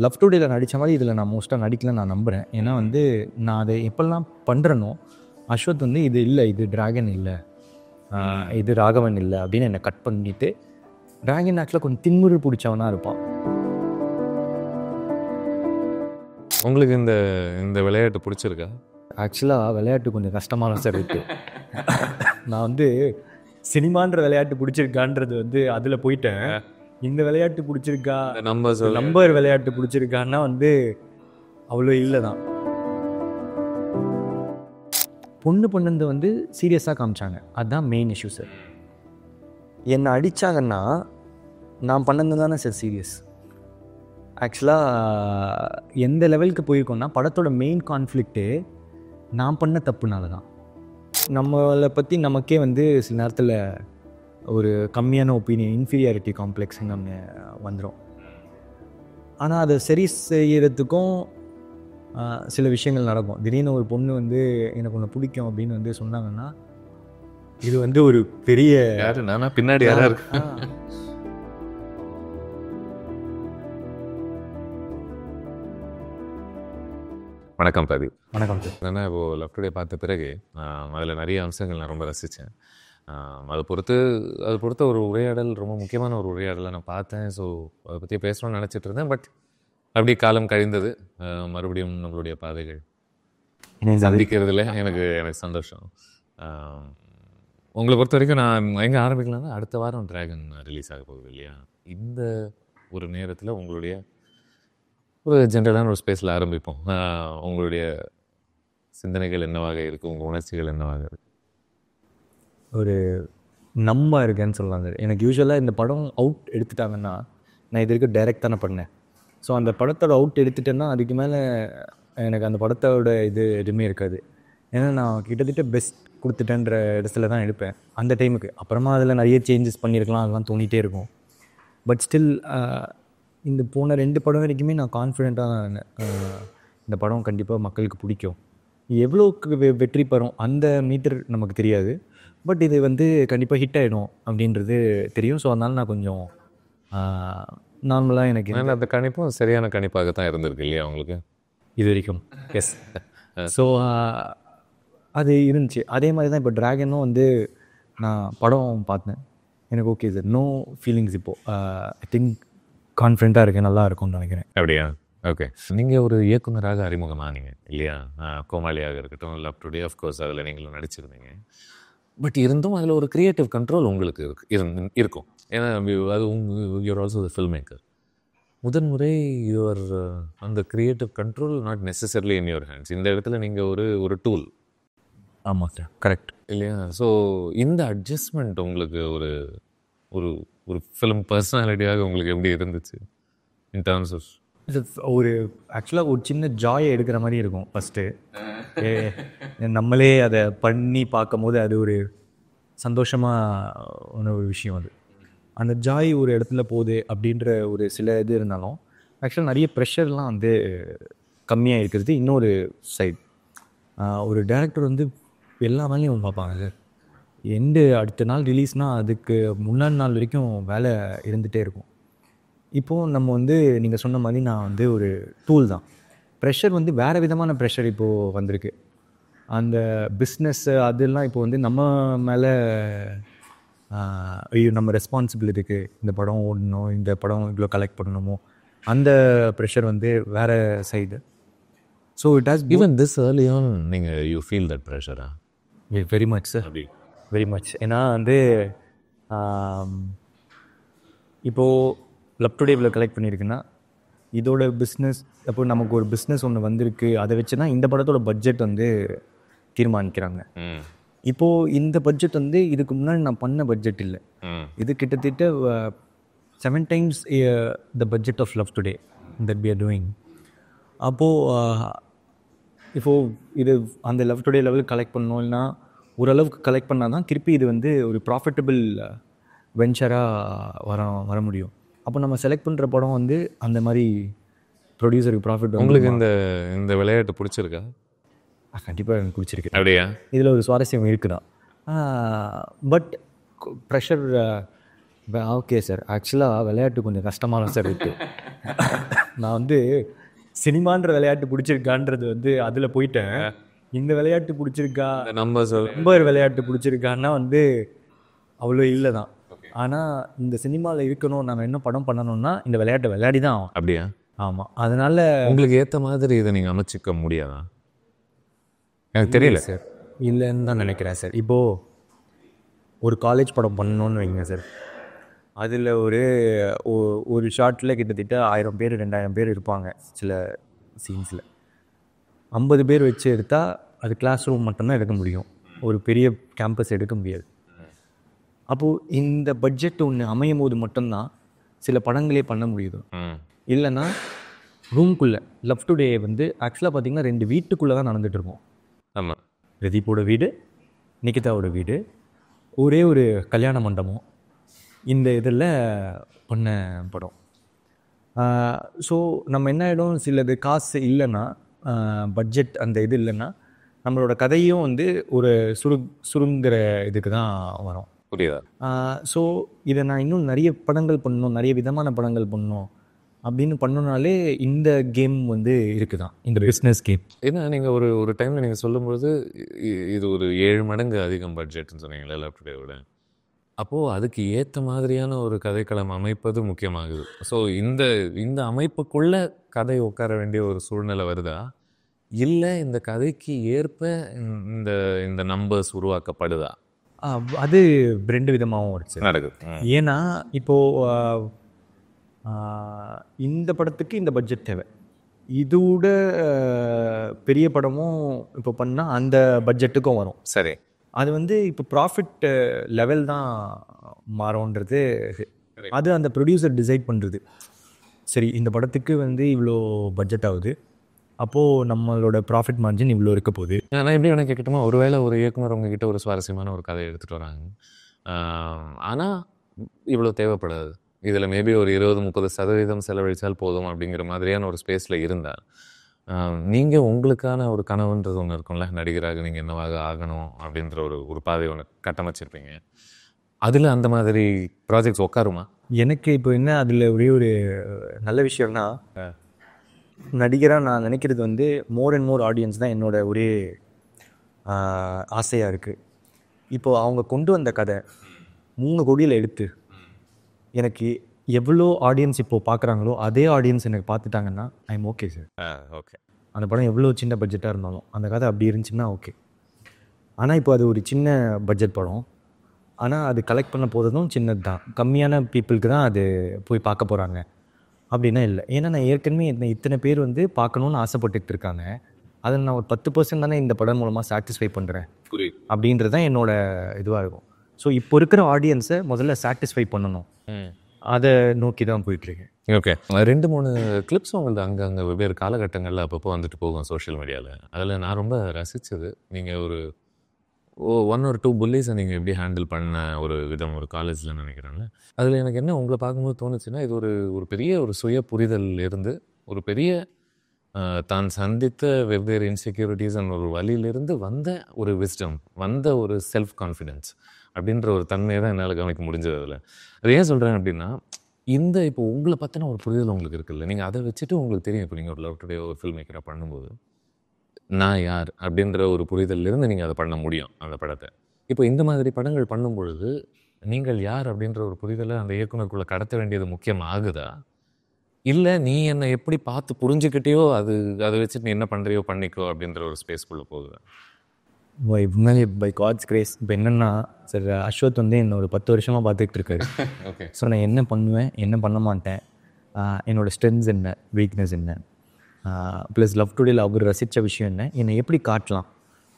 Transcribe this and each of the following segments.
Love டுடேல நடித்த மாதிரி இதில் நான் மோஸ்ட்டாக நடிக்கலன்னு நான் நம்புகிறேன். ஏன்னா வந்து நான் அதை எப்பெல்லாம் பண்ணுறேனோ அஸ்வத் வந்து இது இல்லை, இது டிராகன் இல்லை, இது ராகவன் இல்லை அப்படின்னு என்னை கட் பண்ணிவிட்டு டிராகன் ஆக்சுவலாக கொஞ்சம் திமிரு பிடிச்சவனாக இருப்பான். உங்களுக்கு இந்த இந்த விளையாட்டு பிடிச்சிருக்கா? ஆக்சுவலாக விளையாட்டு கொஞ்சம் கஷ்டமான சார் இருக்குது. நான் வந்து சினிமான்ற விளையாட்டு பிடிச்சிருக்கான்றது வந்து அதில் போயிட்டேன். இந்த விளையாட்டு பிடிச்சிருக்கா, நம்பர் விளையாட்டு பிடிச்சிருக்கான்னா வந்து அவ்வளோ இல்லை தான். பொண்ணு வந்து சீரியஸாக காமிச்சாங்க, அதுதான் மெயின் இஷ்யூ சார். என்னை அடித்தாங்கன்னா நான் பண்ணது தானே சார் சீரியஸ். ஆக்சுவலாக எந்த லெவலுக்கு போயிருக்கோன்னா படத்தோட மெயின் கான்ஃப்ளிக்ட்டு நான் பண்ண தப்புனால தான். நம்மளை பற்றி நமக்கே வந்து சில நேரத்தில் ஒரு கம்மியான ஒப்பீனியன், இன்ஃபீரியாரிட்டி காம்ப்ளெக்ஸ் நம்ம வந்துடும். ஆனால் அதை சரி செய்கிறதுக்கும் சில விஷயங்கள் நடக்கும். திடீர்னு ஒரு பொண்ணு வந்து எனக்கு ஒன்று பிடிக்கும் அப்படின்னு வந்து சொன்னாங்கன்னா இது வந்து ஒரு பெரிய யாரு நானா பின்னாடி யாரா இருக்கு. வணக்கம் பிரதீப். வணக்கம் சார். ஏன்னா இப்போது லவ் டுடே பார்த்த பிறகு அதில் நிறைய அம்சங்கள் நான் ரொம்ப ரசித்தேன். அதை பொறுத்த ஒரு உரையாடல், ரொம்ப முக்கியமான ஒரு உரையாடலை நான் பார்த்தேன். ஸோ அதை பற்றி பேசணும்னு நினச்சிட்டு இருந்தேன். பட் அப்படி காலம் கழிந்தது. மறுபடியும் நம்மளுடைய பாதைகள் சந்திக்கிறதுல எனக்கு சந்தோஷம். உங்களை பொறுத்த வரைக்கும் நான் எங்கே ஆரம்பிக்கலாம்னா, அடுத்த வாரம் டிராகன் ரிலீஸ் ஆக போகுது இல்லையா? இந்த ஒரு நேரத்தில் உங்களுடைய ஒரு ஜென்ரலான ஒரு ஸ்பேஸில் ஆரம்பிப்போம். உங்களுடைய சிந்தனைகள் என்னவாக இருக்குது, உங்கள் உணர்ச்சிகள் என்னவாக இருக்குது? ஒரு நம்ப இருக்கேன்னு சொல்லலாம் சார். எனக்கு யூஸ்வலாக இந்த படம் அவுட் எடுத்துட்டாங்கன்னா, நான் இது வரைக்கும் டைரக்ட் தானே பண்ணேன். ஸோ அந்த படத்தோட அவுட் எடுத்துட்டேன்னா அதுக்கு மேலே எனக்கு அந்த படத்தோட இது எதுவுமே இருக்காது. ஏன்னா நான் கிட்டத்தட்ட பெஸ்ட் கொடுத்துட்டேன்ற இடத்துல தான் எடுப்பேன் அந்த டைமுக்கு. அப்புறமா அதில் நிறைய சேஞ்சஸ் பண்ணியிருக்கலாம், அதெல்லாம் தோணிகிட்டே இருக்கும். பட் ஸ்டில் இந்த போன 2 படம் வரைக்குமே நான் கான்ஃபிடெண்ட்டாக தான் இருந்தேன். இந்த படம் கண்டிப்பாக மக்களுக்கு பிடிக்கும். எவ்வளோக்கு வெற்றி பெறும் அந்த மீட்டர் நமக்கு தெரியாது. பட் இது வந்து கண்டிப்பாக ஹிட் ஆகிடும் அப்படின்றது தெரியும். ஸோ அதனால் நான் கொஞ்சம் நார்மலாக எனக்கு அந்த கணிப்பும் சரியான கணிப்பாக தான் இருந்திருக்கு இல்லையா உங்களுக்கு இது வரைக்கும்? எஸ். ஸோ அது இருந்துச்சு. அதே மாதிரி தான் இப்போ டிராகனும் வந்து நான் படம் பார்த்தேன். எனக்கு ஓகே சார், நோ ஃபீலிங்ஸ். இப்போது ஐ திங்க் கான்ஃபிடெண்ட்டாக இருக்கேன், நல்லா இருக்கும்னு நினைக்கிறேன். அப்படியா? ஓகே. நீங்கள் ஒரு இயக்குனராக அறிமுகமானீங்க இல்லையா? கோமாளியாக இருக்கட்டும், லவ் டுடே ஆஃப்கோர்ஸ் அதில் நீங்களும் நடிச்சிருந்தீங்க. பட் இருந்தும் அதில் ஒரு க்ரியேட்டிவ் கண்ட்ரோல் உங்களுக்கு இருக்கும். ஏன்னா அது you're also the film maker. முதன்முறை யுவர் அந்த creative control not necessarily in your hands. இந்த இடத்துல நீங்கள் ஒரு டூல். ஆமாம் சார், கரெக்ட் இல்லையா? ஸோ இந்த அட்ஜஸ்ட்மெண்ட் உங்களுக்கு ஒரு ஒரு ஒரு ஃபிலிம் பர்சனாலிட்டியாக உங்களுக்கு எப்படி இருந்துச்சு இன் டர்ம்ஸ் ஆஃப்? ஒரு ஆக்சுவலாக ஒரு சின்ன ஜாயை எடுக்கிற மாதிரி இருக்கும் ஃபஸ்ட்டு. நம்மளே அதை பண்ணி பார்க்கும் போது அது ஒரு சந்தோஷமான ஒரு விஷயம். அது அந்த ஜாய் ஒரு இடத்துல போகுது அப்படின்ற ஒரு சில இது இருந்தாலும் ஆக்சுவலாக நிறைய ப்ரெஷர்லாம் வந்து கம்மியாக இருக்கிறது இன்னொரு சைட். ஒரு டேரக்டர் வந்து எல்லா வேலையும் அவங்க பார்ப்பாங்க சார். அடுத்த நாள் ரிலீஸ்னால் அதுக்கு முன்னாடி நாள் வரைக்கும் வேலை இருந்துகிட்டே இருக்கும். இப்போது நம்ம வந்து நீங்கள் சொன்ன மாதிரி நான் வந்து ஒரு டூல் தான். ப்ரெஷர் வந்து வேறு விதமான ப்ரெஷர் இப்போது வந்திருக்கு. அந்த பிஸ்னஸ்ஸு அதெல்லாம் இப்போ வந்து நம்ம மேலே ஐயோ நம்ம ரெஸ்பான்சிபிள் இருக்குது, இந்த படம் ஓடணும், இந்த படம் இவ்வளோ கலெக்ட் பண்ணணுமோ, அந்த ப்ரெஷர் வந்து வேறு side. So it has even this early on நீங்கள் யூ ஃபீல் தட் ப்ரெஷரா? Very much sir, very much. ஏன்னா வந்து இப்போது லவ் டுடே இவ்வளோ கலெக்ட் பண்ணியிருக்குன்னா இதோட பிஸ்னஸ், அப்போ நமக்கு ஒரு பிஸ்னஸ் ஒன்று வந்திருக்கு, அதை வச்சு தான் இந்த படத்தோட பட்ஜெட் வந்து தீர்மானிக்கிறாங்க. இப்போது இந்த பட்ஜெட் வந்து இதுக்கு முன்னாடி நான் பண்ண பட்ஜெட் இல்லை. இது கிட்டத்தட்ட 7 times the budget of Love Today that we are doing. அப்போது இப்போது இது அந்த லவ் டுடே லெவலுக்கு கலெக்ட் பண்ணணும், இல்லைனா ஓரளவுக்கு கலெக்ட் பண்ணால் தான் திருப்பி இது வந்து ஒரு ப்ராஃபிட்டபிள் வெஞ்சராக வர முடியும். அப்போ நம்ம செலக்ட் பண்ணுற படம் வந்து அந்த மாதிரி ப்ரொடியூசருக்கு ப்ராஃபிட். உங்களுக்கு இந்த விளையாட்டு பிடிச்சிருக்கா? கண்டிப்பாக எனக்கு பிடிச்சிருக்கு. அப்படியா? இதில் ஒரு சுவாரஸ்யம் இருக்குதான். But pressure okay sir. ஆக்சுவலாக விளையாட்டு கொஞ்சம் கஷ்டமான சார் இருக்குது. நான் வந்து சினிமான்ற விளையாட்டு பிடிச்சிருக்கான்றது வந்து அதில் போயிட்டேன். இந்த விளையாட்டு பிடிச்சிருக்கா, நம்ம நம்பர் விளையாட்டு பிடிச்சிருக்கான்னா வந்து அவ்வளோ இல்லை தான். ஆனால் இந்த சினிமாவில் இருக்கணும், நம்ம என்ன படம் பண்ணணும்னா இந்த விளையாட்டை விளையாடி தான் ஆகும். அப்படியா? ஆமாம். அதனால் உங்களுக்கு ஏற்ற மாதிரி இதை நீங்கள் அமைச்சிக்க முடியாதா? எனக்கு தெரியல சார், இல்லைன்னு தான் நினைக்கிறேன் சார். இப்போது ஒரு காலேஜ் படம் பண்ணணும்னு வைங்க சார், அதில் ஒரு ஷார்ட்டில் கிட்டத்தட்ட 1000 பேர் 2000 பேர் இருப்பாங்க. சில சீன்ஸில் 50 பேர் வச்சு எடுத்தால் அது கிளாஸ் ரூம் மட்டும்தான் எடுக்க முடியும், ஒரு பெரிய கேம்பஸ் எடுக்க முடியாது. அப்போது இந்த பட்ஜெட் ஒன்று அமையும் போது மட்டும்தான் சில படங்களே பண்ண முடியுது. இல்லைன்னா ரூம்குள்ளே லவ் டுடே வந்து ஆக்சுவலாக பார்த்திங்கன்னா 2 வீட்டுக்குள்ளே தான் நடந்துகிட்ருக்கோம். ஆமாம். பிரதீப்போட வீடு, நிகிதாவோட வீடு, ஒரே ஒரு கல்யாண மண்டபம், இந்த இதில் பண்ண படம். ஸோ நம்ம என்ன ஆகிடும், சிலது காசு இல்லைன்னா, பட்ஜெட் அந்த இது இல்லைன்னா நம்மளோட கதையும் வந்து ஒரு சுருங்குற இதுக்கு தான் வரும். புரியுதா? ஸோ இதை நான் இன்னும் நிறைய படங்கள் பண்ணணும், நிறைய விதமான படங்கள் பண்ணணும் அப்படின்னு பண்ணனாலே இந்த கேம் வந்து இருக்குதான், இந்த பிஸ்னஸ் கேம். ஏன்னா நீங்கள் ஒரு டைமில் நீங்கள் சொல்லும்பொழுது இது ஒரு 7 மடங்கு அதிகம் பட்ஜெட்னு சொன்னீங்களே லவ் டுடேவோட. அப்போது அதுக்கு ஏற்ற மாதிரியான ஒரு கதைக்களம் அமைப்பது முக்கியமாகுது. ஸோ இந்த அமைப்புக்குள்ளே கதை உட்கார வேண்டிய ஒரு சூழ்நிலை வருதா, இல்லை இந்த கதைக்கு ஏற்ப இந்த நம்பர்ஸ் உருவாக்கப்படுதா? அது 2 விதமாகவும் நடக்குது. ஏன்னா இப்போது இந்த படத்துக்கு இந்த பட்ஜெட் தேவை, இதோட பெரிய படமும் இப்போ பண்ணால் அந்த பட்ஜெட்டுக்கும் வரும். சரி. அது வந்து இப்போ ப்ராஃபிட் லெவல் தான் மாறும்ன்றது, அது அந்த ப்ரொடியூசர் டிசைட் பண்ணுறது. சரி, இந்த படத்துக்கு வந்து இவ்வளோ பட்ஜெட் ஆகுது, அப்போது நம்மளோட ப்ராஃபிட் மார்ஜின் இவ்வளோ இருக்க போகுது. நான் எப்படி வேணால் கேட்கட்டுமா, ஒருவேளை ஒரு இயக்குனர் உங்ககிட்ட ஒரு சுவாரஸ்யமான ஒரு கதையை எடுத்துகிட்டு வராங்க, ஆனால் இவ்வளோ தேவைப்படாது, இதில் மேபி ஒரு 20-30% செலவழித்தால் போதும் அப்படிங்கிற மாதிரியான ஒரு ஸ்பேஸில் இருந்தால், நீங்கள் உங்களுக்கான ஒரு கனவுன்றது ஒன்று இருக்கும்ல, நடிகராக நீங்கள் என்னவாக ஆகணும் அப்படின்ற ஒரு பாதை ஒன்று கட்டமைச்சிருப்பீங்க, அதில் அந்த மாதிரி ப்ராஜெக்ட்ஸ் உட்காருமா? எனக்கு இப்போ என்ன அதில் ஒரே ஒரு நல்ல விஷயம்னா, நடிகராக நான் நினைக்கிறது வந்து மோர் அண்ட் மோர் ஆடியன்ஸ் தான் என்னோட ஒரே ஆசையாக இருக்குது. இப்போது அவங்க கொண்டு வந்த கதை 3 கோடியில் எடுத்து எனக்கு எவ்வளோ ஆடியன்ஸ் இப்போது பார்க்குறாங்களோ அதே ஆடியன்ஸ் எனக்கு பார்த்துட்டாங்கன்னா I am okay sir. Okay. அந்த படம் எவ்வளோ சின்ன பட்ஜெட்டாக இருந்தாலும் அந்த கதை அப்படி இருந்துச்சுன்னா ஓகே. ஆனால் இப்போ அது ஒரு சின்ன பட்ஜெட் படம், ஆனால் அது கலெக்ட் பண்ண போகிறதும் சின்னது தான், கம்மியான பீப்புளுக்கு தான் அது போய் பார்க்க போகிறாங்க அப்படின்னா இல்லை. ஏன்னா நான் ஏற்கனவே இத்தனை பேர் வந்து பார்க்கணுன்னு ஆசைப்பட்டுட்டு இருக்காங்க, அதை நான் ஒரு 10% தானே இந்த படம் மூலமாக சாட்டிஸ்ஃபை பண்ணுறேன் அப்படின்றது தான் என்னோட இதுவாக இருக்கும். ஸோ இப்போ இருக்கிற ஆடியன்ஸை முதல்ல சாட்டிஸ்ஃபை பண்ணணும், அதை நோக்கி தான் போயிட்டுருக்கேன். ஓகே. 2-3 கிளிப்ஸ் உங்களது அங்கங்கே வெவ்வேறு காலகட்டங்களில் அப்பப்போ வந்துட்டு போகும் சோஷியல் மீடியாவில். அதில் நான் ரொம்ப ரசித்தது, நீங்கள் ஒரு 1 or 2 புல்லிஸை நீங்கள் எப்படி ஹேண்டில் பண்ண ஒரு விதம் ஒரு காலேஜில் நினைக்கிறேன்ல, அதில் எனக்கு என்ன உங்களை பார்க்கும்போது தோணுச்சுன்னா, இது ஒரு பெரிய ஒரு சுய புரிதல் இருந்து, ஒரு பெரிய தான் சந்தித்த வெவ்வேறு இன்செக்யூரிட்டிஸ் அண்ட் ஒரு வழியிலிருந்து வந்த ஒரு விஸ்டம், வந்த ஒரு செல்ஃப் கான்ஃபிடென்ஸ் அப்படின்ற ஒரு தன்மையை தான் என்னால் கவனிக்க முடிஞ்சது. அதில் அது ஏன் சொல்கிறேன் அப்படின்னா, இப்போ உங்களை பற்றின ஒரு புரிதல் உங்களுக்கு இருக்குல்ல, நீங்கள் அதை வச்சுட்டு உங்களுக்கு தெரியும், இப்போ நீங்கள் ஒரு லவ் டுடே ஒரு ஃபில்ம் மேக்கராக பண்ணும்போது நான் யார் அப்படின்ற ஒரு புரிதலிருந்து நீங்கள் அதை பண்ண முடியும் அந்த படத்தை. இப்போ இந்த மாதிரி படங்கள் பண்ணும் பொழுது நீங்கள் யார் அப்படின்ற ஒரு புரிதலை அந்த இயக்குனருக்குள்ளே கடத்த வேண்டியது முக்கியமாகுதா, இல்லை நீ என்னை எப்படி பார்த்து புரிஞ்சுக்கிட்டேயோ அதை வச்சுட்டு நீ என்ன பண்ணுறியோ பண்ணிக்கோ அப்படின்ற ஒரு ஸ்பேஸ்க்குள்ளே போகுதா? முன்னாடி பை காட்ஸ் கிரேஸ் இப்போ என்னென்னா சார், அஸ்வத் வந்து என்ன ஒரு 10 வருஷமாக பார்த்துக்கிட்டு இருக்காரு. ஓகே. ஸோ நான் என்ன பண்ணுவேன், என்ன பண்ண மாட்டேன், என்னோடய ஸ்ட்ரென்த்ஸ் என்ன, வீக்னஸ் என்ன, ப்ளஸ் லவ் டுடேல அவர் ரசித்த விஷயம் என்ன, என்னை எப்படி காட்டலாம்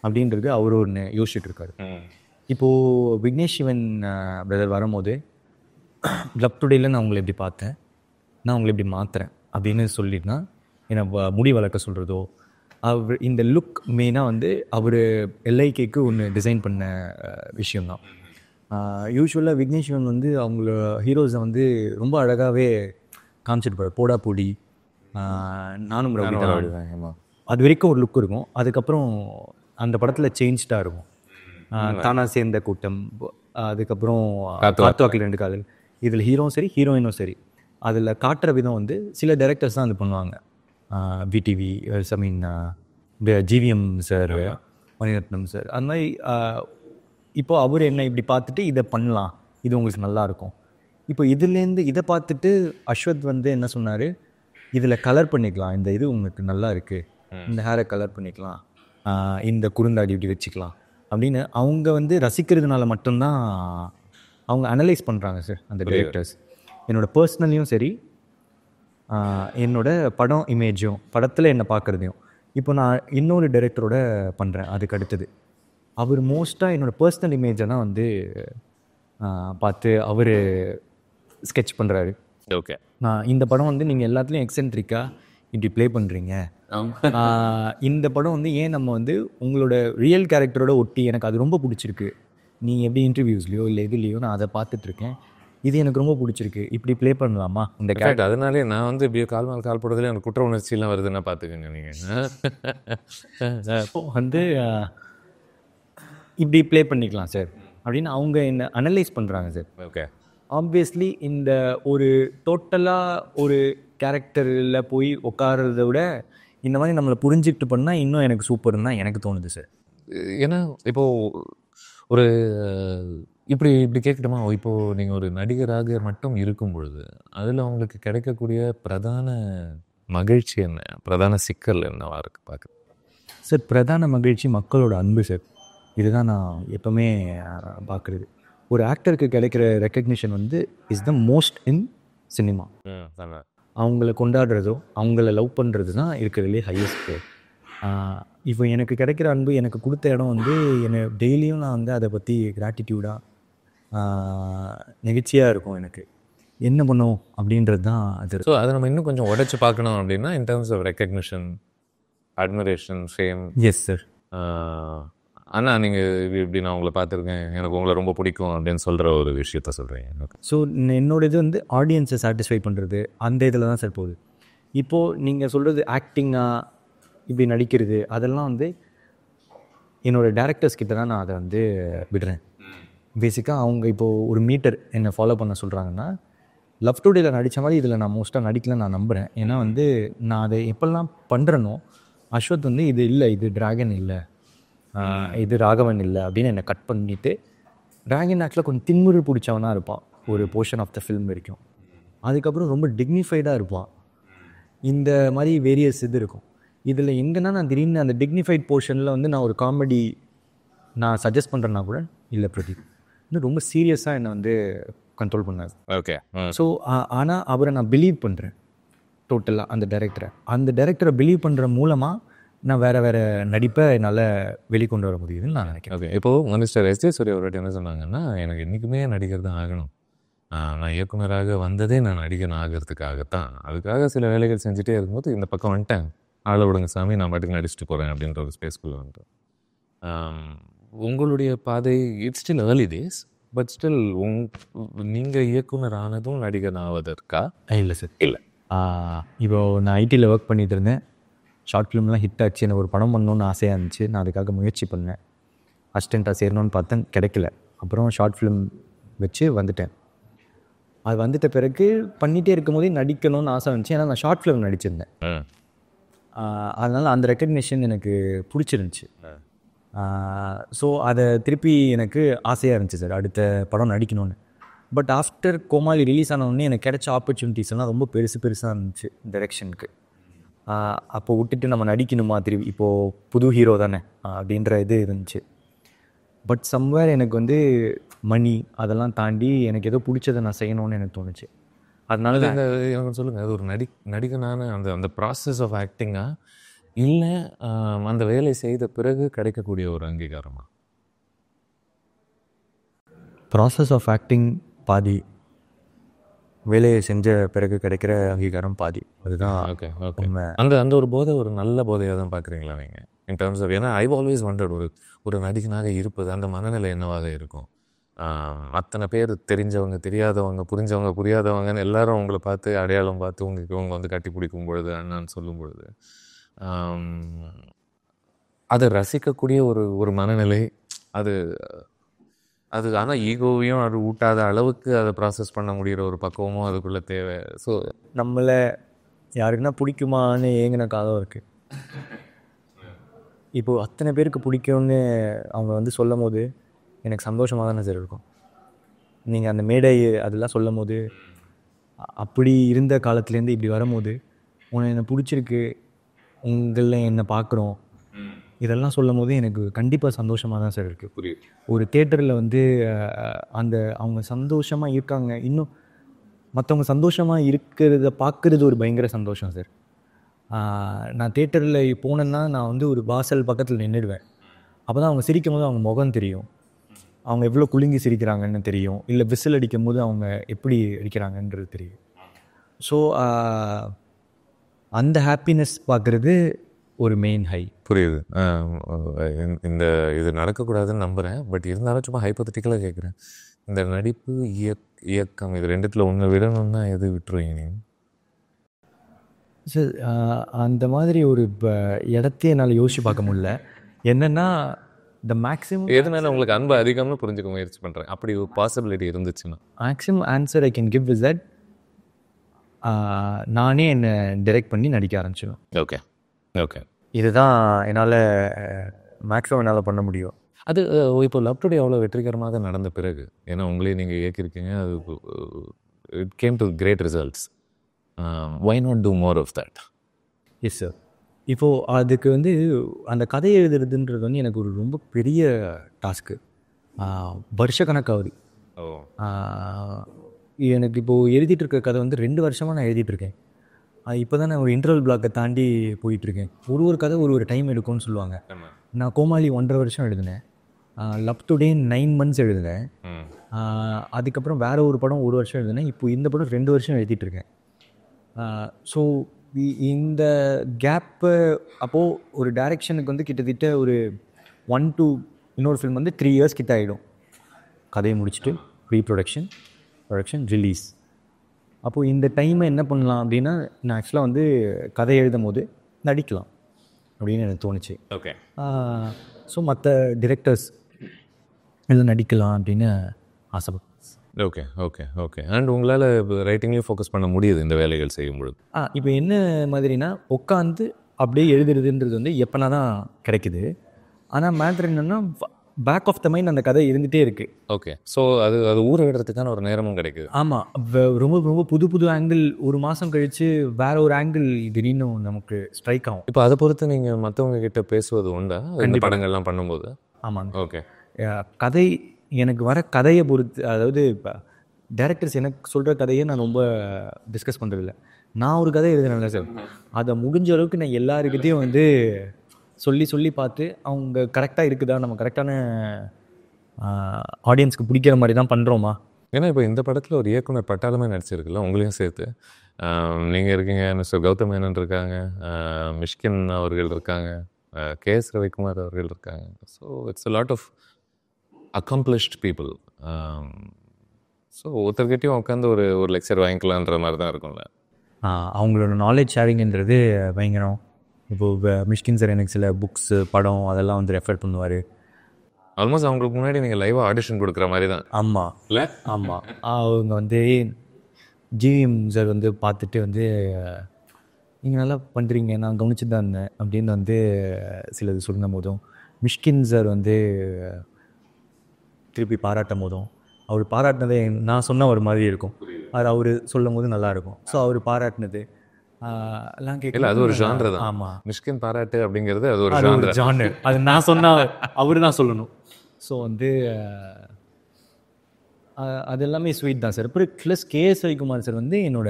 அப்படின்றது அவர் ஒன்று யோசிச்சுட்டு இருக்காரு. இப்போது விக்னேஷ் சிவன் பிரதர் வரும்போது லவ் டுடேல நான் உங்களை எப்படி பார்த்தேன், நான் உங்களை எப்படி மாற்றுறேன் அப்படின்னு சொல்லிட்டுனா, என்னை முடி வளர்க்க சொல்கிறதோ, அவர் இந்த லுக் மெயினாக வந்து அவர் எல்ஐகேக்கு ஒன்று டிசைன் பண்ண விஷயந்தான். யூஸ்வலாக விக்னேஷ் சிவன் வந்து அவங்கள ஹீரோஸை வந்து ரொம்ப அழகாகவே காமிச்சிருப்பார். போடா பொடி, நானும் ரவுடி தான், அது வரைக்கும் ஒரு லுக் இருக்கும். அதுக்கப்புறம் அந்த படத்தில் சேஞ்ச்டாக இருக்கும். தானா சேர்ந்த கூட்டம், அதுக்கப்புறம் காத்துவாக்கில் 2 காதல், இதில் ஹீரோவும் சரி ஹீரோயினும் சரி அதில் காட்டுற விதம் வந்து சில டைரக்டர்ஸ் தான் அது பண்ணுவாங்க. விடிவி, ஐ மீன் ஜிவிஎம் சார், மணிரத்னம் சார், அந்த மாதிரி. இப்போது அவர் என்ன இப்படி பார்த்துட்டு இதை பண்ணலாம், இது உங்களுக்கு நல்லாயிருக்கும். இப்போ இதுலேருந்து இதை பார்த்துட்டு அஸ்வத் வந்து என்ன சொன்னார், இதில் கலர் பண்ணிக்கலாம், இந்த இது உங்களுக்கு நல்லா இருக்குது, இந்த ஹேரை கலர் பண்ணிக்கலாம், இந்த குறுந்தாடி இப்படி வச்சுக்கலாம் அப்படின்னு அவங்க வந்து ரசிக்கிறதுனால மட்டும்தான் அவங்க அனலைஸ் பண்ணுறாங்க சார் அந்த டைரக்டர்ஸ். என்னோடய பர்சனலையும் சரி, என்னோடய படம் இமேஜும், படத்தில் என்னை பார்க்குறதையும். இப்போ நான் இன்னொரு டைரக்டரோட பண்ணுறேன், அதுக்கு அடுத்தது அவர் மோஸ்ட்டாக என்னோடய பர்சனல் இமேஜை தான் வந்து பார்த்து அவர் ஸ்கெட்ச் பண்ணுறாரு. ஓகே, நான் இந்த படம் வந்து நீங்கள் எல்லாத்துலேயும் எக்ஸென்ட்ரிக்காக இப்படி ப்ளே பண்ணுறீங்க, இந்த படம் வந்து ஏன் நம்ம வந்து உங்களோட ரியல் கேரக்டரோட ஒட்டி எனக்கு அது ரொம்ப பிடிச்சிருக்கு, நீங்கள் எப்படி இன்டர்வியூஸ்லையோ இல்லை இதுலேயோ நான் அதை பார்த்துட்ருக்கேன், இது எனக்கு ரொம்ப பிடிச்சிருக்கு, இப்படி ப்ளே பண்ணலாமா இந்த கேரக்டர். அதனாலே நான் வந்து இப்படி கால் மேல் கால் போடுறதுல எனக்கு குற்ற உணர்ச்சியெலாம் வருதுன்னா பார்த்துக்கோங்க நீங்கள். வந்து இப்படி ப்ளே பண்ணிக்கலாம் சார் அப்படின்னு அவங்க என்ன அனலைஸ் பண்ணுறாங்க சார். ஓகே, ஆப்வியஸ்லி இந்த ஒரு டோட்டலாக ஒரு கேரக்டரில் போய் உட்காரத விட இந்த மாதிரி நம்மளை புரிஞ்சுக்கிட்டு பண்ணால் இன்னும் எனக்கு சூப்பர்னு தான் எனக்கு தோணுது சார். ஏன்னா இப்போது ஒரு இப்படி கேட்கட்டுமா, இப்போது நீங்கள் ஒரு நடிகராக மட்டும் இருக்கும் பொழுது அதில் உங்களுக்கு கிடைக்கக்கூடிய பிரதான மகிழ்ச்சி என்ன, பிரதான சிக்கல் என்னவா இருக்குது பார்க்குறது சார்? பிரதான மகிழ்ச்சி மக்களோட அன்பு சார். இதுதான் நான் எப்போவுமே பார்க்குறது. ஒரு ஆக்டருக்கு கிடைக்கிற ரெக்கக்னிஷன் வந்து is the most in cinema. அவங்கள கொண்டாடுறதோ அவங்கள லவ் பண்ணுறது தான் இருக்கிறதுலே ஹையஸ்ட்டு. இப்போ எனக்கு கிடைக்கிற அன்பு, எனக்கு கொடுத்த இடம் வந்து என்னை டெய்லியும் நான் வந்து அதை பற்றி கிராட்டிடியூடாக நெகிழ்ச்சியாக இருக்கும். எனக்கு என்ன பண்ணும் அப்படின்றது தான் அது. ஸோ அதை நம்ம இன்னும் கொஞ்சம் உடைச்சு பார்க்கணும் அப்படின்னா in terms of recognition, admiration, fame. Yes sir. ஆனால் நீங்கள் இப்படி நான் உங்களை பார்த்துருக்கேன், எனக்கு உங்களை ரொம்ப பிடிக்கும் அப்படின்னு சொல்கிற ஒரு விஷயத்த சொல்கிறீங்க. ஸோ என்னோட இது வந்து ஆடியன்ஸை சாட்டிஸ்ஃபை பண்ணுறது, அந்த இதில் தான் சார் போகுது. இப்போது நீங்கள் சொல்கிறது ஆக்டிங்காக இப்படி நடிக்கிறது, அதெல்லாம் வந்து என்னோடய டேரக்டர்ஸ் கிட்ட தான் நான் அதை வந்து விடுறேன். பேசிக்காக அவங்க இப்போது ஒரு மீட்டர் என்னை ஃபாலோ பண்ண சொல்கிறாங்கன்னா, லவ் டுடேல நடித்த மாதிரி இதில் நான் மோஸ்ட்டாக நடிக்கலன்னு நான் நம்புகிறேன். ஏன்னா வந்து நான் அதை எப்போல்லாம் பண்ணுறேனோ அஸ்வத் வந்து இது இல்லை, இது டிராகன் இல்லை, இது ராகவன் இல்லை அப்படின்னு என்னை கட் பண்ணிவிட்டு, டிராகன் ஆக்டில் கொஞ்சம் தின்முறு பிடிச்சவனாக இருப்பான் ஒரு போர்ஷன் ஆஃப் த ஃபில்ம் வரைக்கும். அதுக்கப்புறம் ரொம்ப டிக்னிஃபைடாக இருப்பான். இந்த மாதிரி வேரியஸ் இது இருக்கும். இதில் எங்கன்னா நான் திடீர்னு அந்த டிக்னிஃபைட் போர்ஷனில் வந்து நான் ஒரு காமெடி நான் சஜஸ்ட் பண்ணுறேன்னா கூட இல்லை பிரதீப் இன்னும் ரொம்ப சீரியஸாக என்னை வந்து கண்ட்ரோல் பண்ணாது. ஓகே. ஸோ ஆனால் அவரை நான் பிலீவ் பண்ணுறேன் டோட்டலாக, அந்த டைரக்டரை பிலீவ் பண்ணுற மூலமாக நான் வேறு நடிப்பை என்னால் வெளிக்கொண்டு வர முடியுதுன்னு நான் நினைக்கிறேன். ஓகே. இப்போது மினிஸ்டர் எஸ்.ஜே. சூர்யா அவர்கிட்ட என்ன சொன்னாங்கன்னா, எனக்கு என்றைக்குமே நடிகர் தான் ஆகணும், நான் இயக்குனராக வந்ததே நான் நடிகன் ஆகிறதுக்காகத்தான், அதுக்காக சில வேலைகள் செஞ்சுட்டே இருக்கும்போது இந்த பக்கம் வந்துட்டேன், ஆளை விடுங்க சாமி, நான் பாட்டுக்கு நடிச்சுட்டு போகிறேன் அப்படின்ற ஒரு ஸ்பேஸ்க்குள்ளே வந்துட்டேன். உங்களுடைய பாதை it's still early days, but still நீங்கள் இயக்குனர் ஆனதும் நடிகன் ஆவதற்கா? இல்லை சார், இல்லை. இப்போது நான் ஐடியில் ஒர்க் பண்ணிகிட்டு இருந்தேன், ஷார்ட் ஃபிலிம்லாம் ஹிட் ஆச்சு, எனக்கு ஒரு படம் பண்ணணுன்னு ஆசையாக இருந்துச்சு, நான் அதுக்காக முயற்சி பண்ணேன், அசிஸ்டண்ட்டாக சேரணும்னு பார்த்தேன், கிடைக்கல. அப்புறம் ஷார்ட் ஃபிலிம் வச்சு வந்துட்டேன். அது வந்துட்ட பிறகு பண்ணிகிட்டே இருக்கும் போதே நடிக்கணும்னு ஆசை இருந்துச்சு, ஏன்னா நான் ஷார்ட் ஃபிலிம் நடிச்சிருந்தேன். அதனால் அந்த ரெக்கக்னிஷன் எனக்கு பிடிச்சிருந்துச்சி. ஸோ அதை திருப்பி எனக்கு ஆசையாக இருந்துச்சு சார் அடுத்த படம் நடிக்கணும்னு. பட் ஆஃப்டர் கோமாளி ரிலீஸ் ஆனோடனே எனக்கு கிடைச்ச ஆப்பர்ச்சுனிட்டிஸ் எல்லாம் ரொம்ப பெருசாக இருந்துச்சு டைரெக்ஷனுக்கு. அப்போ விட்டுட்டு நம்ம நடிக்கணுமா திருப்பி, இப்போது புது ஹீரோ தானே அப்படின்ற இது இருந்துச்சு. பட் சம்வேர் எனக்கு வந்து மணி அதெல்லாம் தாண்டி எனக்கு ஏதோ பிடிச்சதை நான் செய்யணும்னு எனக்கு தோணுச்சு. அதனால எனக்கு சொல்லுங்கள், அது ஒரு நடிகனான அந்த ப்ராசஸ் ஆஃப் ஆக்டிங்காக இல்லை அந்த வேலை செய்த பிறகு கிடைக்கக்கூடிய ஒரு அங்கீகாரமா? ப்ராசஸ் ஆஃப் ஆக்டிங் பாதி, வேலையை செஞ்ச பிறகு கிடைக்கிற அங்கீகாரம் பாதி. அதுதான் ஓகே. அந்த ஒரு போதை ஒரு நல்ல போதையாக தான் பார்க்குறீங்களா நீங்கள் இன் டர்ம்ஸ் ஆஃப்? ஏன்னா ஐவ் ஆல்வேஸ் வண்டட் ஒரு நடிகனாக இருப்பது அந்த மனநிலை என்னவாக இருக்கும்? அத்தனை பேர் தெரிஞ்சவங்க, தெரியாதவங்க, புரிஞ்சவங்க, புரியாதவங்கன்னு எல்லாரும் அவங்கள பார்த்து அடையாளம் பார்த்து இவங்க வந்து கட்டி பிடிக்கும் பொழுது, அண்ணான்னு சொல்லும் பொழுது அதை ரசிக்கக்கூடிய ஒரு மனநிலை, அது அது ஆனால் ஈகோவையும் அது ஊட்டாத அளவுக்கு அதை ப்ராசஸ் பண்ண முடிகிற ஒரு பக்குவமும் அதுக்குள்ளே தேவை. ஸோ நம்மளை யாருக்குன்னா பிடிக்குமான்னு ஏங்கின காலம் இருக்குது. இப்போது அத்தனை பேருக்கு பிடிக்கும்னு அவங்க வந்து சொல்லும் போது எனக்கு சந்தோஷமாக தானே சார் இருக்கும். நீங்கள் அந்த மேடை அதெல்லாம் சொல்லும் போது அப்படி இருந்த காலத்துலேருந்து இப்படி வரும்போது உன்னை என்னை பிடிச்சிருக்கு, உங்களில் என்னை பார்க்குறோம், இதெல்லாம் சொல்லும் போது எனக்கு கண்டிப்பாக சந்தோஷமாக தான் சார் இருக்குது. புரியுது. ஒரு தேட்டரில் வந்து அந்த அவங்க சந்தோஷமாக இருக்காங்க, இன்னும் மற்றவங்க சந்தோஷமாக இருக்கிறத பார்க்குறது ஒரு பயங்கர சந்தோஷம் சார். நான் தேட்டரில் போனேன்னா நான் வந்து ஒரு வாசல் பக்கத்தில் நின்றுடுவேன். அப்போ தான் அவங்க சிரிக்கும் போது அவங்க முகம் தெரியும், அவங்க எவ்வளோ குலுங்கி சிரிக்கிறாங்கன்னு தெரியும், இல்லை விசில் அடிக்கும் போது அவங்க எப்படி அடிக்கிறாங்கன்றது தெரியும். ஸோ அந்த ஹாப்பினஸ் பார்க்குறது ஒரு மெயின் ஹை. புரியுது. இந்த இது நடக்கக்கூடாதுன்னு நம்புகிறேன். பட் இருந்தாலும் சும்மா ஹைப்போதட்டிக்கலாக கேட்குறேன். இந்த நடிப்பு, இயக்கம் இது ரெண்டுத்தில் ஒன்று விடணும்னா எது விட்டுருவீங்க நீங்கள்? சார் அந்த மாதிரி ஒரு இடத்தையே என்னால் யோசிச்சு பார்க்க முடியல. என்னென்னா த மேக்ஸிமம் எதனால உங்களுக்கு அன்பு அதிகம்னு புரிஞ்சுக்க முயற்சி பண்ணுறேன். அப்படி ஒரு பாசிபிலிட்டி இருந்துச்சுன்னா maximum answer I can give is that நானே என்னை டைரக்ட் பண்ணி நடிக்க ஆரம்பிச்சிடுவேன். ஓகே ஓகே, இதுதான் என்னால் பண்ண முடியும். அது இப்போ லவ் டுடே அவ்வளோ வெற்றிகரமாக நடந்த பிறகு, ஏன்னா உங்களே நீங்கள் இயக்கியிருக்கீங்க, அது it came to great results. Why not do more of that? Yes sir. இப்போது அதுக்கு வந்து அந்த கதை எழுதுறதுன்றது வந்து எனக்கு ஒரு ரொம்ப பெரிய டாஸ்க்கு. வருஷக்கணக்காகுது. எனக்கு இப்போது எழுதிட்டு இருக்க கதை வந்து 2 வருஷமாக நான் எழுதிட்டுருக்கேன். இப்போ தான் நான் ஒரு இன்டர்வல் பிளாக்கை தாண்டி போயிட்டுருக்கேன். ஒரு கதை ஒரு டைம் எடுக்கும்னு சொல்லுவாங்க. நான் கோமாளி 1.5 வருஷம் எழுதினேன். லவ் டுடே 9 மந்த்ஸ் எழுதினேன். அதுக்கப்புறம் வேறு ஒரு படம் 1 வருஷம் எழுதினேன். இப்போ இந்த படம் 2 வருஷம் எழுதிட்டுருக்கேன். ஸோ இந்த கேப்பு அப்போது ஒரு டைரெக்ஷனுக்கு வந்து கிட்டத்தட்ட ஒரு 1 to இன்னொரு ஃபில்ம் வந்து 3 இயர்ஸ் கிட்ட ஆகிடும். கதையை முடிச்சுட்டு ப்ரொடக்ஷன் ரிலீஸ். அப்போது இந்த டைமை என்ன பண்ணலாம் அப்படின்னா, நான் ஆக்சுவலாக வந்து கதை எழுதும் போது நடிக்கலாம் அப்படின்னு எனக்கு தோணுச்சு. ஓகே. ஸோ மற்ற டிரெக்டர்ஸ் இதில் நடிக்கலாம் அப்படின்னு ஆசைப்பட்டேன். Okay okay okay. அண்ட் உங்களால் ரைட்டிங்லேயும் ஃபோக்கஸ் பண்ண முடியுது இந்த வேலைகள் செய்யும்பொழுது? இப்போ என்ன மாதிரினா உட்காந்து அப்படியே எழுதுறதுன்றது வந்து எப்போனா தான் கிடைக்குது. ஆனால் மேட்ரு என்னென்னா பேக் ஆஃப் த மைண்ட் அந்த கதை இருந்துகிட்டே இருக்குது. ஓகே. ஸோ அது ஊற விடுறதுக்கான ஒரு நேரமும் கிடைக்குது. ஆமாம். ரொம்ப ரொம்ப புது ஆங்கிள் ஒரு மாதம் கழித்து வேறு ஒரு ஆங்கிள் திடீர்னு நமக்கு ஸ்ட்ரைக் ஆகும். இப்போ அதை பொறுத்து நீங்கள் மற்றவங்க கிட்ட பேசுவது உண்டா இந்த படங்கள்லாம் பண்ணும்போது? ஆமாங்க. ஓகே. கதை எனக்கு வர கதையை பொறுத்து, அதாவது இப்போ டேரக்டர்ஸ் எனக்கு சொல்கிற கதையை நான் ரொம்ப டிஸ்கஸ் பண்ணுறதில்ல. நான் ஒரு கதை எழுதுனேன்ல சார், அதை முடிஞ்ச அளவுக்கு நான் எல்லாருக்கிட்டையும் வந்து சொல்லி பார்த்து அவங்க கரெக்டாக இருக்குதா, நம்ம கரெக்டான ஆடியன்ஸ்க்கு பிடிக்கிற மாதிரி தான் பண்ணுறோமா. ஏன்னா இப்போ இந்த படத்தில் ஒரு இயக்குனர் பட்டாளமே நடிச்சிருக்குல்ல, உங்களையும் சேர்த்து. நீங்கள் இருக்கீங்க, மிஸ்டர் கௌதம் மேனன் இருக்காங்க, மிஷ்கின் அவர்கள் இருக்காங்க, KS ரவிக்குமார் அவர்கள் இருக்காங்க. So it's a lot of accomplished people. So ஒருத்தர்கிட்டையும் உட்காந்து ஒரு லெக்சர் வாங்கிக்கலான்ற மாதிரி தான் இருக்கும்ல. அவங்களோட நாலேஜ் ஷேரிங்கிறது பயங்கரம். இப்போது மிஷ்கின் சார் எனக்கு சில புக்ஸு படம் அதெல்லாம் வந்து ரெஃபர் பண்ணுவார். ஆல்மோஸ்ட் அவங்களுக்கு முன்னாடி நீங்கள் லைவாக ஆடிஷன் கொடுக்குற மாதிரி தான். ஆமாம் இல்லை, ஆமாம். அவங்க வந்து ஜிவிஎம் சார் வந்து பார்த்துட்டு வந்து நீங்கள் நல்லா பண்ணுறீங்க, நான் கவனிச்சு தான் இருந்தேன் அப்படின்னு வந்து சிலது சொல்லும் போதும், மிஷ்கின் சார் வந்து திருப்பி பாராட்டும் போதும், அவர் பாராட்டினதே நான் சொன்ன ஒரு மாதிரி இருக்கும், அது அவர் சொல்லும் போது நல்லாயிருக்கும். ஸோ அவர் பாராட்டினது எல்லாம் கேட்கல, அது ஒரு ஜான்ரு தான். ஆமாம், மிஷ்கின் பாராட்டு அப்படிங்கிறது அது ஒரு ஜான்ரு. அது நான் சொன்னால் அவர் தான் சொல்லணும். ஸோ வந்து அது எல்லாமே ஸ்வீட் தான் சார். அப்புறம் ப்ளஸ் KS ரவிக்குமார் சார் வந்து என்னோட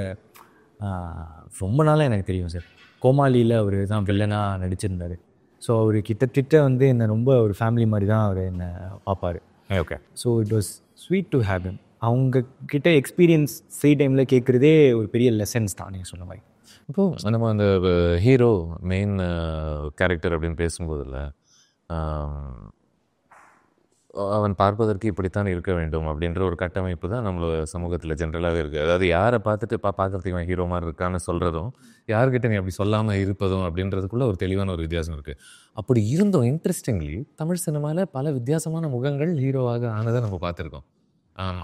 ரொம்ப நாளாக எனக்கு தெரியும் சார். கோமாளியில் அவர் தான் வில்லனாக நடிச்சிருந்தார். ஸோ அவர் கிட்டத்தட்ட வந்து என்னை ரொம்ப ஒரு ஃபேமிலி மாதிரி தான் அவர் என்னை பார்ப்பார். Okay. So it was sweet to have him. அவங்க கிட்ட எக்ஸ்பீரியன்ஸ் ஃப்ரீ டைமில் கேட்குறதே ஒரு பெரிய லெசன்ஸ் தான் நீங்கள் சொன்ன மாதிரி. இப்போது நம்ம அந்த ஹீரோ மெயின் கேரக்டர் அப்படின்னு பேசும்போதில் அவன் பார்ப்பதற்கு இப்படித்தான் இருக்க வேண்டும் அப்படின்ற ஒரு கட்டமைப்பு தான் நம்மளோட சமூகத்தில் ஜென்ரலாகவே இருக்குது. அதாவது யாரை பார்த்துட்டு பார்க்குறதுக்கு இவன் ஹீரோ மாதிரி இருக்கான்னு சொல்கிறதும், யார்கிட்ட நீ அப்படி சொல்லாமல் இருப்பதும் அப்படின்றதுக்குள்ள ஒரு தெளிவான ஒரு வித்தியாசம் இருக்குது. அப்படி இருந்தோம் இன்ட்ரெஸ்டிங்லி தமிழ் சினிமாவில் பல வித்தியாசமான முகங்கள் ஹீரோவாக ஆனதை நம்ம பார்த்துருக்கோம்.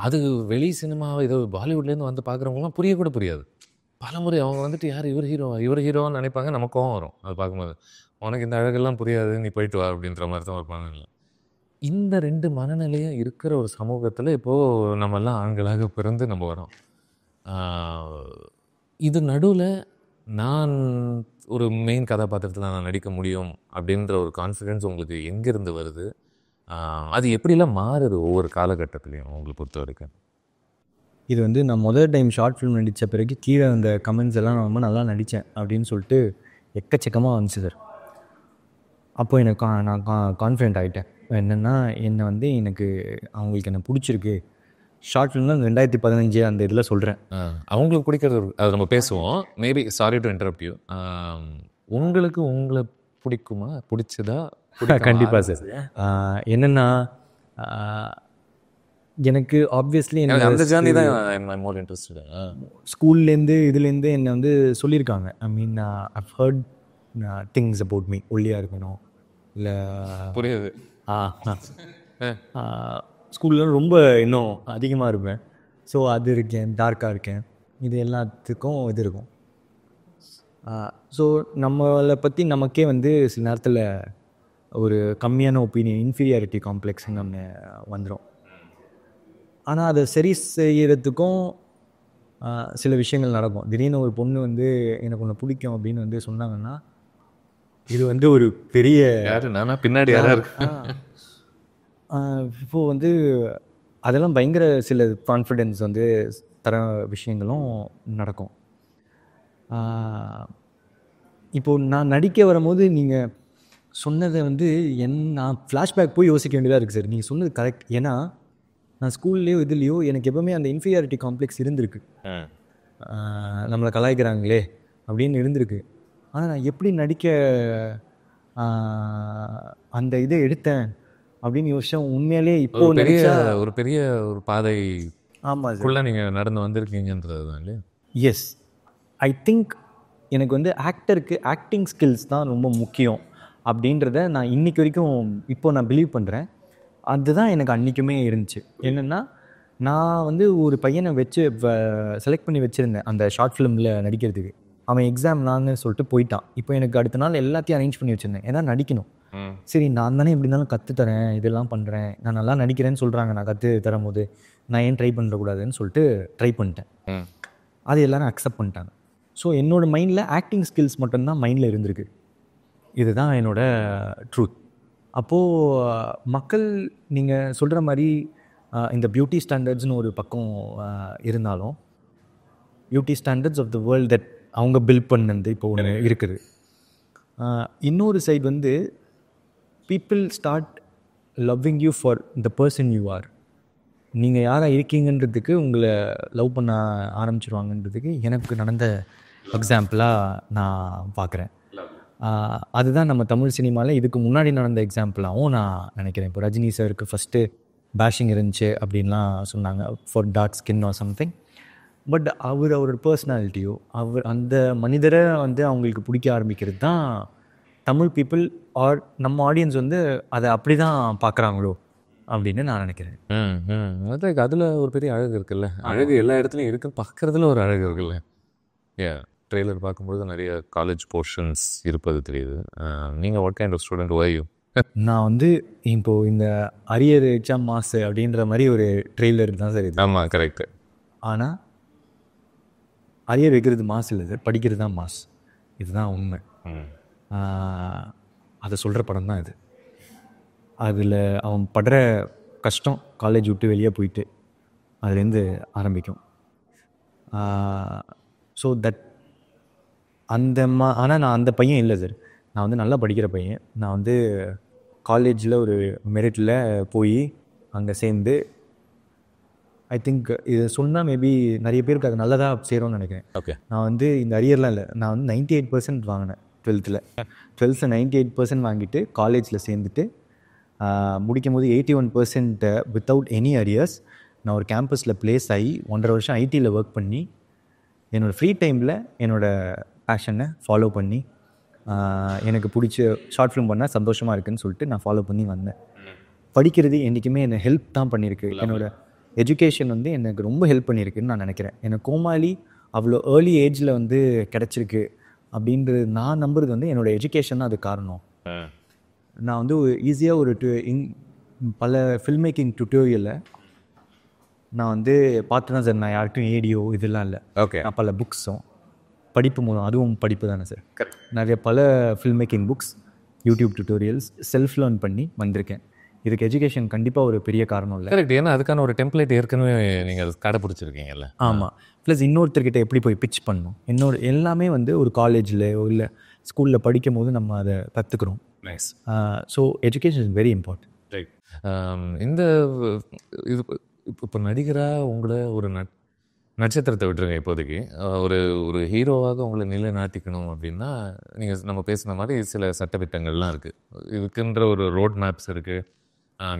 அது வெளி சினிமாவை ஏதோ பாலிவுட்லேருந்து வந்து பார்க்குறவங்களாம் புரியக்கூட புரியாது. பலமுறை அவங்க வந்துட்டு யார் இவர் ஹீரோவான்னு நினைப்பாங்க. நமக்கு கோவம் வரும் அது பார்க்கும்போது. உனக்கு இந்த அழகெல்லாம் புரியாது, நீ போயிட்டு வா அப்படின்ற மாதிரி தான் இருப்பாங்க. இல்லை, இந்த 2 மனநிலையும் இருக்கிற ஒரு சமூகத்தில் இப்போது நம்மெல்லாம் ஆண்களாக பிறந்து நம்ம வரோம். இது நடுவில் நான் ஒரு மெயின் கதாபாத்திரத்தில் நான் நடிக்க முடியும் அப்படின்ற ஒரு கான்ஃபிடென்ஸ் உங்களுக்கு எங்கேருந்து வருது? அது எப்படிலாம் மாறுது ஒவ்வொரு காலகட்டத்துலேயும் உங்களை பொறுத்த வரைக்கும்? இது வந்து நான் முதல் டைம் ஷார்ட் ஃபிலிம் நடித்த பிறகு கீழே அந்த கமெண்ட்ஸ் எல்லாம் நான் ரொம்ப நல்லா நடித்தேன் அப்படின்னு சொல்லிட்டு எக்கச்சக்கமாக வந்துச்சு சார். அப்போ எனக்கு நான் கான்ஃபிடென்ட் ஆகிட்டேன். என்னென்னா என்னை வந்து எனக்கு அவங்களுக்கு என்ன பிடிச்சிருக்கு. ஷார்ட் ஃபிலிம்லாம் 2015 அந்த இதில் சொல்கிறேன். அவங்களுக்கு பிடிக்கிறது அது நம்ம பேசுவோம். Maybe sorry to interrupt you. உங்களுக்கு உங்களை பிடிக்குமா? பிடிச்சதா? கண்டிப்பாக சார். என்னென்னா எனக்கு ஆப்வியஸ்லி அந்த ஜேர்னி தான் ஐ மோர் இன்ட்ரெஸ்டட். ஸ்கூல்லேருந்து இதுலேருந்து என்னை வந்து சொல்லியிருக்காங்க. I mean I've heard things about me. ஒல்லியாக இருக்கணும் இல்லை புரியுது. ஸ்கூலில் ரொம்ப இன்னும் அதிகமாக இருப்பேன். ஸோ அது இருக்கேன், டார்க்காக இருக்கேன், இது எல்லாத்துக்கும் இது இருக்கும். ஸோ நம்மளை பற்றி நமக்கே வந்து சில நேரத்தில் ஒரு கம்மியான ஒப்பீனியன், இன்ஃபீரியாரிட்டி காம்ப்ளெக்ஸ்ன்னு ஒன்று வந்துடும். ஆனால் அதை சரி செய்கிறதுக்கும் சில விஷயங்கள் நடக்கும். திடீர்னு ஒரு பொண்ணு வந்து எனக்கு ஒன்று பிடிக்கும் அப்படின்னு வந்து சொன்னாங்கன்னா இது வந்து ஒரு பெரிய பின்னாடி யாராக இருக்கு. இப்போது வந்து அதெல்லாம் பயங்கர சில கான்ஃபிடென்ஸ் வந்து தர விஷயங்களும் நடக்கும். இப்போது நான் நடிக்க வரும்போது நீங்கள் சொன்னதை வந்து நான் ஃப்ளாஷ்பேக் போய் யோசிக்க வேண்டியதாக இருக்குது சார். நீங்கள் சொன்னது கரெக்ட். ஏன்னா நான் ஸ்கூல்லையோ இதுலேயோ எனக்கு எப்போவுமே அந்த இன்ஃபீரியாரிட்டி காம்ப்ளெக்ஸ் இருந்திருக்கு. நம்மளை கலாய்க்கிறாங்களே அப்படின்னு இருந்திருக்கு. ஆனால் நான் எப்படி நடிக்க அந்த இதை எடுத்தேன் அப்படின்னு யோசிச்சேன். உண்மையிலே இப்போ ஒரு பெரிய ஒரு பாதை. ஆமாம் சார், நீங்கள் நடந்து வந்திருக்கீங்கன்றது தான் இல்லையா? எஸ், ஐ திங்க் எனக்கு வந்து ஆக்டருக்கு ஆக்டிங் ஸ்கில்ஸ் தான் ரொம்ப முக்கியம் அப்படின்றத நான் இன்றைக்கி வரைக்கும் இப்போ நான் பிலீவ் பண்ணுறேன். அதுதான் எனக்கு அன்றைக்குமே இருந்துச்சு. என்னென்னா நான் வந்து ஒரு பையனை வச்சு செலக்ட் பண்ணி வச்சுருந்தேன் அந்த ஷார்ட் ஃபிலிமில் நடிக்கிறதுக்கு. அவன் எக்ஸாம் நான்னு சொல்லிட்டு போயிட்டான். இப்போ எனக்கு அடுத்த நாள் எல்லாத்தையும் அரேஞ்ச் பண்ணி வச்சுருந்தேன். ஏன்னா நடிக்கணும். சரி, நான் தானே எப்படி இருந்தாலும் கற்றுத்தரேன், இதெல்லாம் பண்ணுறேன், நான் நல்லா நடிக்கிறேன்னு சொல்கிறாங்க, நான் கற்று தரும் போது நான் ஏன் ட்ரை பண்ணக்கூடாதுன்னு சொல்லிட்டு ட்ரை பண்ணிட்டேன். அது எல்லோரும் அக்செப்ட் பண்ணிட்டாங்க. ஸோ என்னோடய மைண்டில் ஆக்டிங் ஸ்கில்ஸ் மட்டும்தான் மைண்டில் இருந்திருக்கு. இதுதான் என்னோடய ட்ரூத். அப்போது மக்கள் நீங்கள் சொல்கிற மாதிரி இந்த பியூட்டி ஸ்டாண்டர்ட்ஸ்னு ஒரு பக்கம் இருந்தாலும், beauty standards of the world that அவங்க பில்ட் பண்ணது இப்போ ஒன்று இருக்குது. இன்னொரு சைடு வந்து people start loving you for the person you are. நீங்கள் யாராக இருக்கீங்கன்றதுக்கு உங்களை லவ் பண்ண ஆரம்பிச்சிருவாங்கன்றதுக்கு எனக்கு நடந்த எக்ஸாம்பிளாக நான் பார்க்குறேன். அதுதான் நம்ம தமிழ் சினிமாவில் இதுக்கு முன்னாடி நடந்த எக்ஸாம்பிளாகவும் நான் நினைக்கிறேன். இப்போ ரஜினி சாருக்கு ஃபஸ்ட்டு பேஷிங் இருந்துச்சு அப்படின்லாம் சொன்னாங்க for dark skin or something. But அவரோட பர்சனாலிட்டியோ அந்த மனிதரை வந்து அவங்களுக்கு பிடிக்க ஆரம்பிக்கிறது தான் தமிழ் பீப்புள் ஆர் நம்ம ஆடியன்ஸ் வந்து அதை அப்படி தான் பார்க்குறாங்களோ அப்படின்னு நான் நினைக்கிறேன். அதுக்கு அதில் ஒரு பெரிய அழகு இருக்குல்ல. அழகு எல்லா இடத்துலையும் இருக்குது, பார்க்குறதுல ஒரு அழகு இருக்குல்ல. ட்ரெய்லர் பார்க்கும்போது நிறைய காலேஜ் போர்ஷன்ஸ் இருப்பது தெரியுது. நீங்கள் what kind of student were you? நான் வந்து இப்போது இந்த அரியர் எக்ஸாம் மாஸ் அப்படின்ற மாதிரி ஒரு ட்ரெய்லர் தான் சார் இது. ஆமாம், கரெக்டு. ஆனால் அரியர் வைக்கிறது மாஸ் இல்லை சார், படிக்கிறது தான் மாஸ். இதுதான் உண்மை. அதை சொல்கிற படம் தான் இது. அதில் அவன் படுற கஷ்டம் காலேஜ் விட்டு வெளியே போயிட்டு அதுலேருந்து ஆரம்பிக்கும். ஸோ தட் அந்த ஆனால் நான் அந்த பையன் இல்லை சார். நான் வந்து நல்லா படிக்கிற பையன். நான் வந்து காலேஜில் ஒரு மெரிட்டில் போய் அங்கே சேர்ந்து ஐ திங்க் இது சொன்னால் மேபி நிறைய பேருக்கு அது நல்லதாக சேரும்னு நினைக்கிறேன். ஓகே, நான் வந்து இந்த அரியர்லாம் இல்லை, நான் வந்து 98% வாங்கினேன் 12th 98% வாங்கிட்டு காலேஜில் சேர்ந்துட்டு முடிக்கும் போது 81% வித்தவுட் எனி அரியர்ஸ் நான் ஒரு கேம்பஸில் ப்ளேஸ் ஆகி 1.5 வருஷம் ஐடியில் ஒர்க் பண்ணி என்னோடய ஃப்ரீ டைமில் என்னோடய பேஷனை ஃபாலோ பண்ணி எனக்கு பிடிச்ச ஷார்ட் ஃபிலிம் பண்ணால் சந்தோஷமாக இருக்குதுன்னு சொல்லிட்டு நான் ஃபாலோ பண்ணி வந்தேன். படிக்கிறது என்றைக்குமே என்னை ஹெல்ப் தான் பண்ணியிருக்கு. என்னோடய எஜுகேஷன் வந்து எனக்கு ரொம்ப ஹெல்ப் பண்ணியிருக்குன்னு நான் நினைக்கிறேன். எனக்கு கோமாளி அவ்வளோ ஏர்லி ஏஜில் வந்து கிடச்சிருக்கு அப்படின்றது நான் நம்புறது வந்து என்னோடய எஜுகேஷன் தான் அது காரணம். நான் வந்து ஈஸியாக ஒரு பல ஃபில்ம் மேக்கிங் டுட்டோரியலில் நான் வந்து பார்த்து தான் சார். நான் யாருக்கும் ஏடியோ இதெல்லாம் இல்லை. ஓகே. நான் பல புக்ஸும் படிப்பு மூலம், அதுவும் படிப்பு தானே சார், நிறைய பல film making books, YouTube tutorials self learn பண்ணி வந்திருக்கேன். இதுக்கு எஜுகேஷன் கண்டிப்பாக ஒரு பெரிய காரணம் இல்லை. கரெக்ட். ஏன்னா அதுக்கான ஒரு டெம்ப்ளேட் ஏற்கனவே நீங்கள் கடைப்பிடிச்சிருக்கீங்கல்ல. ஆமாம். ப்ளஸ் இன்னொருத்தர்கிட்ட எப்படி போய் பிச் பண்ணணும், எல்லாமே வந்து ஒரு காலேஜில் இல்லை ஸ்கூலில் படிக்கும் போது நம்ம அதை கற்றுக்குறோம். Nice. So education is very important. Right. இந்த இது இப்போ நடிகராக உங்களை ஒரு நட்சத்திரத்தை விட்டுருங்க இப்போதைக்கு. ஒரு ஹீரோவாக உங்களை நிலைநாட்டிக்கணும் அப்படின்னா நீங்கள் நம்ம பேசுன மாதிரி சில சட்டத்திட்டங்கள்லாம் இருக்குது, இதுக்குன்ற ஒரு ரோட் மேப்ஸ் இருக்குது,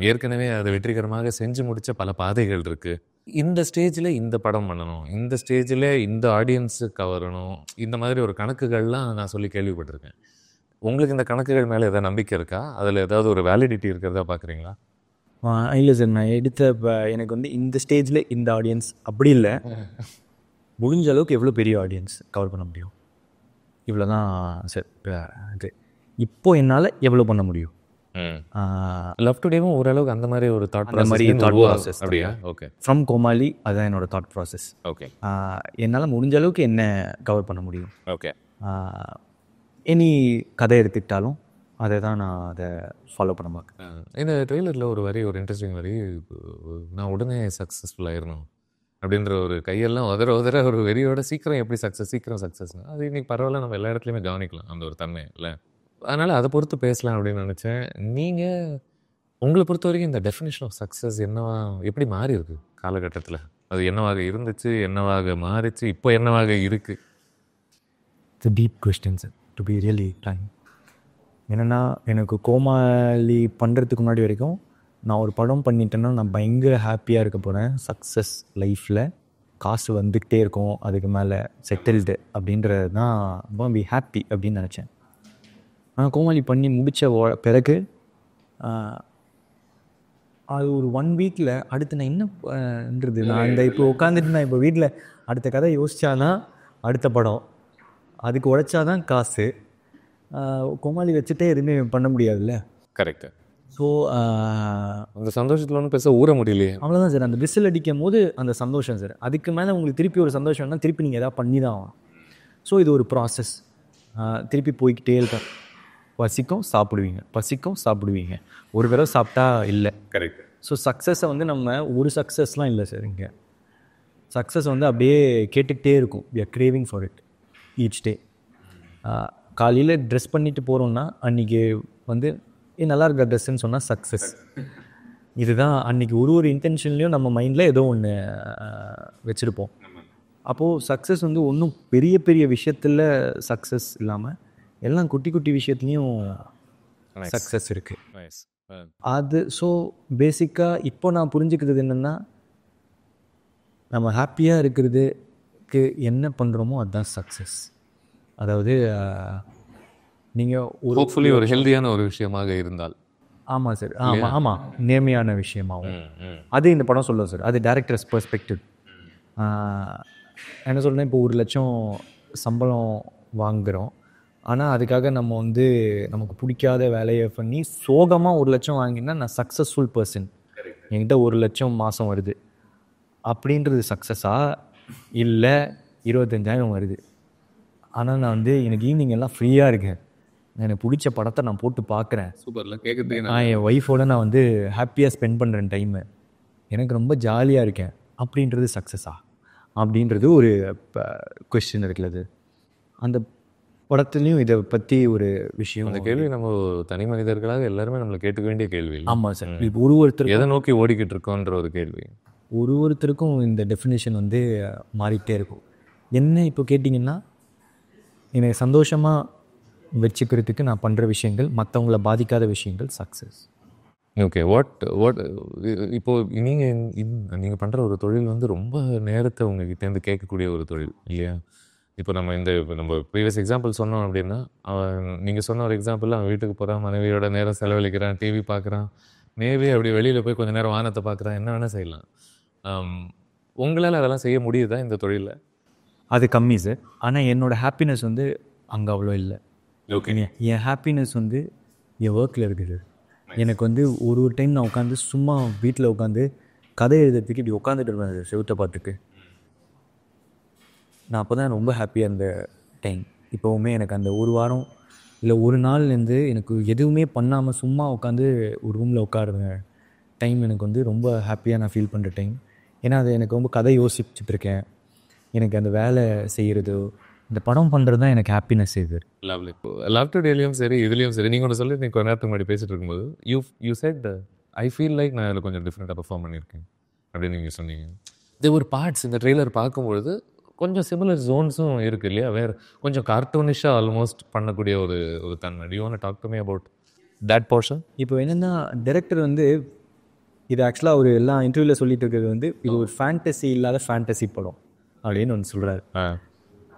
ஏற்கனவே அதை வெற்றிகரமாக செஞ்சு முடித்த பல பாதைகள் இருக்குது. இந்த ஸ்டேஜில் இந்த படம் பண்ணணும், இந்த ஸ்டேஜில் இந்த ஆடியன்ஸு கவரணும், இந்த மாதிரி ஒரு கணக்குகள்லாம் நான் சொல்லி கேள்விப்பட்டிருக்கேன். உங்களுக்கு இந்த கணக்குகள் மேலே எதாவது நம்பிக்கை இருக்கா? அதில் ஏதாவது ஒரு வேலிடிட்டி இருக்கிறதா பார்க்குறீங்களா? இல்லை சார், நான் எனக்கு வந்து இந்த ஸ்டேஜில் இந்த ஆடியன்ஸ் அப்படி இல்லை. முடிஞ்ச அளவுக்கு எவ்வளோ பெரிய ஆடியன்ஸ் கவர் பண்ண முடியும் இவ்வளோ தான் சார். இது இப்போது என்னால் எவ்வளோ பண்ண முடியும். லவ் டுடேவும் ஓரளவுக்கு அந்த மாதிரி ஒரு தாட் ப்ராசஸ். அப்படியா? ஓகே. ஃப்ரம் கோமாளி அதுதான் என்னோடய தாட் ப்ராசஸ். ஓகே. என்னால் முடிஞ்ச அளவுக்கு என்ன கவர் பண்ண முடியும். ஓகே. எனி கதை எடுத்துக்கிட்டாலும் அதை தான் நான் அதை ஃபாலோ பண்ண பார்க்குறேன். இந்த ட்ரெய்லரில் ஒரு இன்ட்ரெஸ்டிங் வரி, நான் உடனே சக்ஸஸ்ஃபுல் ஆயிடணும் அப்படின்ற ஒரு கையெல்லாம் உதற ஒரு வெறியோட சீக்கிரம் எப்படி சீக்கிரம் சக்ஸஸ்னா அது இன்றைக்கி பரவாயில்ல, நம்ம எல்லா இடத்துலையுமே கவனிக்கலாம் அந்த ஒரு தன்மை இல்லை. அதனால் அதை பொறுத்து பேசலாம் அப்படின்னு நினச்சேன். நீங்கள் உங்களை பொறுத்த வரைக்கும் இந்த டெஃபினேஷன் ஆஃப் சக்ஸஸ் என்னவா எப்படி மாறி இருக்கு காலகட்டத்தில்? அது என்னவாக இருந்துச்சு, என்னவாக மாறிச்சு, இப்போ என்னவாக இருக்குது? It's a deep question sir, to be really frank. என்னென்னா எனக்கு கோமாளி பண்ணுறதுக்கு முன்னாடி வரைக்கும் நான் ஒரு படம் பண்ணிட்டேன்னா நான் பயங்கர ஹாப்பியாக இருக்க போகிறேன். சக்ஸஸ் லைஃப்பில் காசு வந்துக்கிட்டே இருக்கும், அதுக்கு மேலே செட்டில்டு அப்படின்றது தான் பி ஹாப்பி அப்படின்னு நினச்சேன். ஆனால் கோமாளி பண்ணி முடித்த பிறகு அது ஒரு 1 வீக்கில் அடுத்து நான் என்னன்றது, நான் இப்போ உட்காந்துட்டு நான் இப்போ வீட்டில் அடுத்த கதை யோசித்தாதான் அடுத்த படம், அதுக்கு உழைச்சாதான் காசு. கோமாளி வச்சுட்டே எதுவுமே பண்ண முடியாதுல்ல. கரெக்டு. ஸோ அந்த சந்தோஷத்தில் ஒன்றும் பேச ஊற முடியலையே. அவ்வளோதான் சார். அந்த விசில் அடிக்கும் போது அந்த சந்தோஷம் சார். அதுக்கு மேலே உங்களுக்கு திருப்பி ஒரு சந்தோஷம்னா திருப்பி நீங்கள் எதாவது பண்ணி தான் ஆகும். ஸோ இது ஒரு ப்ராசஸ். திருப்பி போய்கிட்டே இருக்கேன். பசிக்கும் சாப்பிடுவீங்க. ஒரு தடவை சாப்பிட்டா இல்லை. கரெக்ட். ஸோ சக்ஸஸை வந்து நம்ம ஒரு சக்ஸஸ்லாம் இல்லை சார். இங்கே சக்ஸஸ் வந்து அப்படியே கேட்டுக்கிட்டே இருக்கும். We are craving for it each day. காலையில் ட்ரெஸ் பண்ணிட்டு போகிறோன்னா அன்றைக்கி வந்து நல்லா இருக்கிற ட்ரெஸ்ஸுன்னு சொன்னால் சக்ஸஸ். இதுதான் அன்றைக்கி ஒரு இன்டென்ஷன்லேயும் நம்ம மைண்டில் ஏதோ ஒன்று வச்சுருப்போம். அப்போது சக்ஸஸ் வந்து ஒன்றும் பெரிய பெரிய விஷயத்தில் சக்ஸஸ் இல்லாமல் எல்லாம் குட்டி குட்டி விஷயத்துலையும் சக்ஸஸ் இருக்குது. அது ஸோ பேசிக்காக இப்போ நான் புரிஞ்சுக்கிறது என்னென்னா, நம்ம ஹாப்பியாக இருக்கிறதுக்கு என்ன பண்ணுறோமோ அதுதான் சக்ஸஸ். அதாவது நீங்கள் ஹோப்ஃபுல்லி ஒரு ஹெல்தியான ஒரு விஷயமாக இருந்தால். ஆமாம் சார். ஆமாம் நேர்மையான விஷயமாகும். அது இந்த படம் சொல்லுவோம் சார். அது டைரக்டர்ஸ் பெர்ஸ்பெக்டிவ். என்ன சொல்கிறேன், இப்போ 1 லட்சம் சம்பளம் வாங்குகிறோம், ஆனால் அதுக்காக நம்ம வந்து நமக்கு பிடிக்காத வேலையை பண்ணி சோகமாக 1 லட்சம் வாங்கினா நான் சக்ஸஸ்ஃபுல் பர்சன், என்கிட்ட 1 லட்சம் மாதம் வருது அப்படின்றது சக்ஸஸா? இல்லை 25,000 வருது, ஆனால் நான் வந்து எனக்கு ஈவினிங் எல்லாம் ஃப்ரீயாக இருக்கேன், எனக்கு பிடிச்ச படத்தை நான் போட்டு பார்க்குறேன், சூப்பரில் கேட்குறது, நான் என் ஒய்ஃபோட நான் வந்து ஹாப்பியாக ஸ்பெண்ட் பண்ணுறேன் டைமு, எனக்கு ரொம்ப ஜாலியாக இருக்கேன் அப்படின்றது சக்ஸஸா அப்படின்றது ஒரு கொஸ்டின் இருக்குல்ல. அந்த படத்துலையும் இதை பற்றி ஒரு விஷயம். அந்த கேள்வி நம்ம தனி மனிதர்களாக எல்லாருமே நம்மளை கேட்டுக்க வேண்டிய கேள்வி. ஆமாம் சார். இப்போ ஒருத்தர் எதை நோக்கி ஓடிக்கிட்டு இருக்கோன்ற ஒரு கேள்வி ஒருத்தருக்கும் இந்த டெஃபினேஷன் வந்து மாறிக்கிட்டே இருக்கும். என்ன இப்போ கேட்டிங்கன்னா, என்னை சந்தோஷமாக வச்சுக்கிறதுக்கு நான் பண்ணுற விஷயங்கள், மற்றவங்கள பாதிக்காத விஷயங்கள் சக்ஸஸ். ஓகே. வாட் இப்போ நீங்கள் பண்ணுற ஒரு தொழில் வந்து ரொம்ப நேரத்தை உங்ககிட்டேருந்து கேட்கக்கூடிய ஒரு தொழில் இல்லையா? இப்போ நம்ம ப்ரீவியஸ் எக்ஸாம்பிள் சொன்னோம் அப்படின்னா, நீங்கள் சொன்ன ஒரு எக்ஸாம்பிள், அவன் வீட்டுக்கு போகிறான், மனைவியோட நேரம் செலவழிக்கிறான், டிவி பார்க்குறான், மேபி அப்படி வெளியில் போய் கொஞ்சம் நேரம் வானத்தை பார்க்குறான், என்ன வேணால் செய்யலாம். உங்களால் அதெல்லாம் செய்ய முடியுதா இந்த தொழிலில்? அது கம்மி சார். ஆனால் என்னோடய ஹாப்பினஸ் வந்து அங்கே அவ்வளோ இல்லை. ஓகே. என் ஹாப்பினஸ் வந்து என் ஒர்க்கில் இருக்குது. எனக்கு வந்து ஒரு டைம் நான் உட்காந்து சும்மா வீட்டில் உட்காந்து கதை எழுதுறதுக்கு இப்படி உட்காந்துட்டு இருப்பேன் செவுத்தை பார்த்துக்கு. நான் அப்போ தான் ரொம்ப ஹாப்பியாக இருந்த டைம். இப்போவுமே எனக்கு அந்த ஒரு வாரம் இல்லை ஒரு நாள்லேருந்து எனக்கு எதுவுமே பண்ணாமல் சும்மா உட்காந்து ஒரு ரூமில் உட்காருங்க டைம் எனக்கு வந்து ரொம்ப ஹாப்பியாக நான் ஃபீல் பண்ணுற டைம். ஏன்னா அது எனக்கு ரொம்ப கதை யோசிச்சுட்ருக்கேன். எனக்கு அந்த வேலை செய்கிறது, இந்த படம் பண்ணுறது தான் எனக்கு ஹாப்பினஸ். இது லவ் டுடேலையும் சரி, இதுலேயும் சரி, நீங்கள் ஒன்று சொல்லி நீங்கள் கொஞ்ச நேரத்துக்கு முன்னாடி பேசிகிட்டு இருக்கும்போது you said I feel like நான் அதில் கொஞ்சம் டிஃப்ரெண்ட்டாக பெர்ஃபார்ம் பண்ணியிருக்கேன் அப்படின்னு நீங்கள் சொன்னீங்க. இது ஒரு பார்ட்ஸ் இந்த ட்ரெய்லர் பார்க்கும்பொழுது கொஞ்சம் சிமிலர் ஜோன்ஸும் இருக்குது இல்லையா? வேறு கொஞ்சம் கார்ட்டூனிஷாக ஆல்மோஸ்ட் பண்ணக்கூடிய ஒரு தன்மை. Do you want to talk to me about that portion? இப்போ என்னென்னா, டைரக்டர் வந்து இது ஆக்சுவலாக அவர் எல்லா இன்டர்வியூவில் சொல்லிட்டு இருக்கிறது வந்து இது ஒரு ஃபேண்டசி இல்லாத ஃபேண்டசி படம் அப்படின்னு ஒன்று சொல்கிறாரு.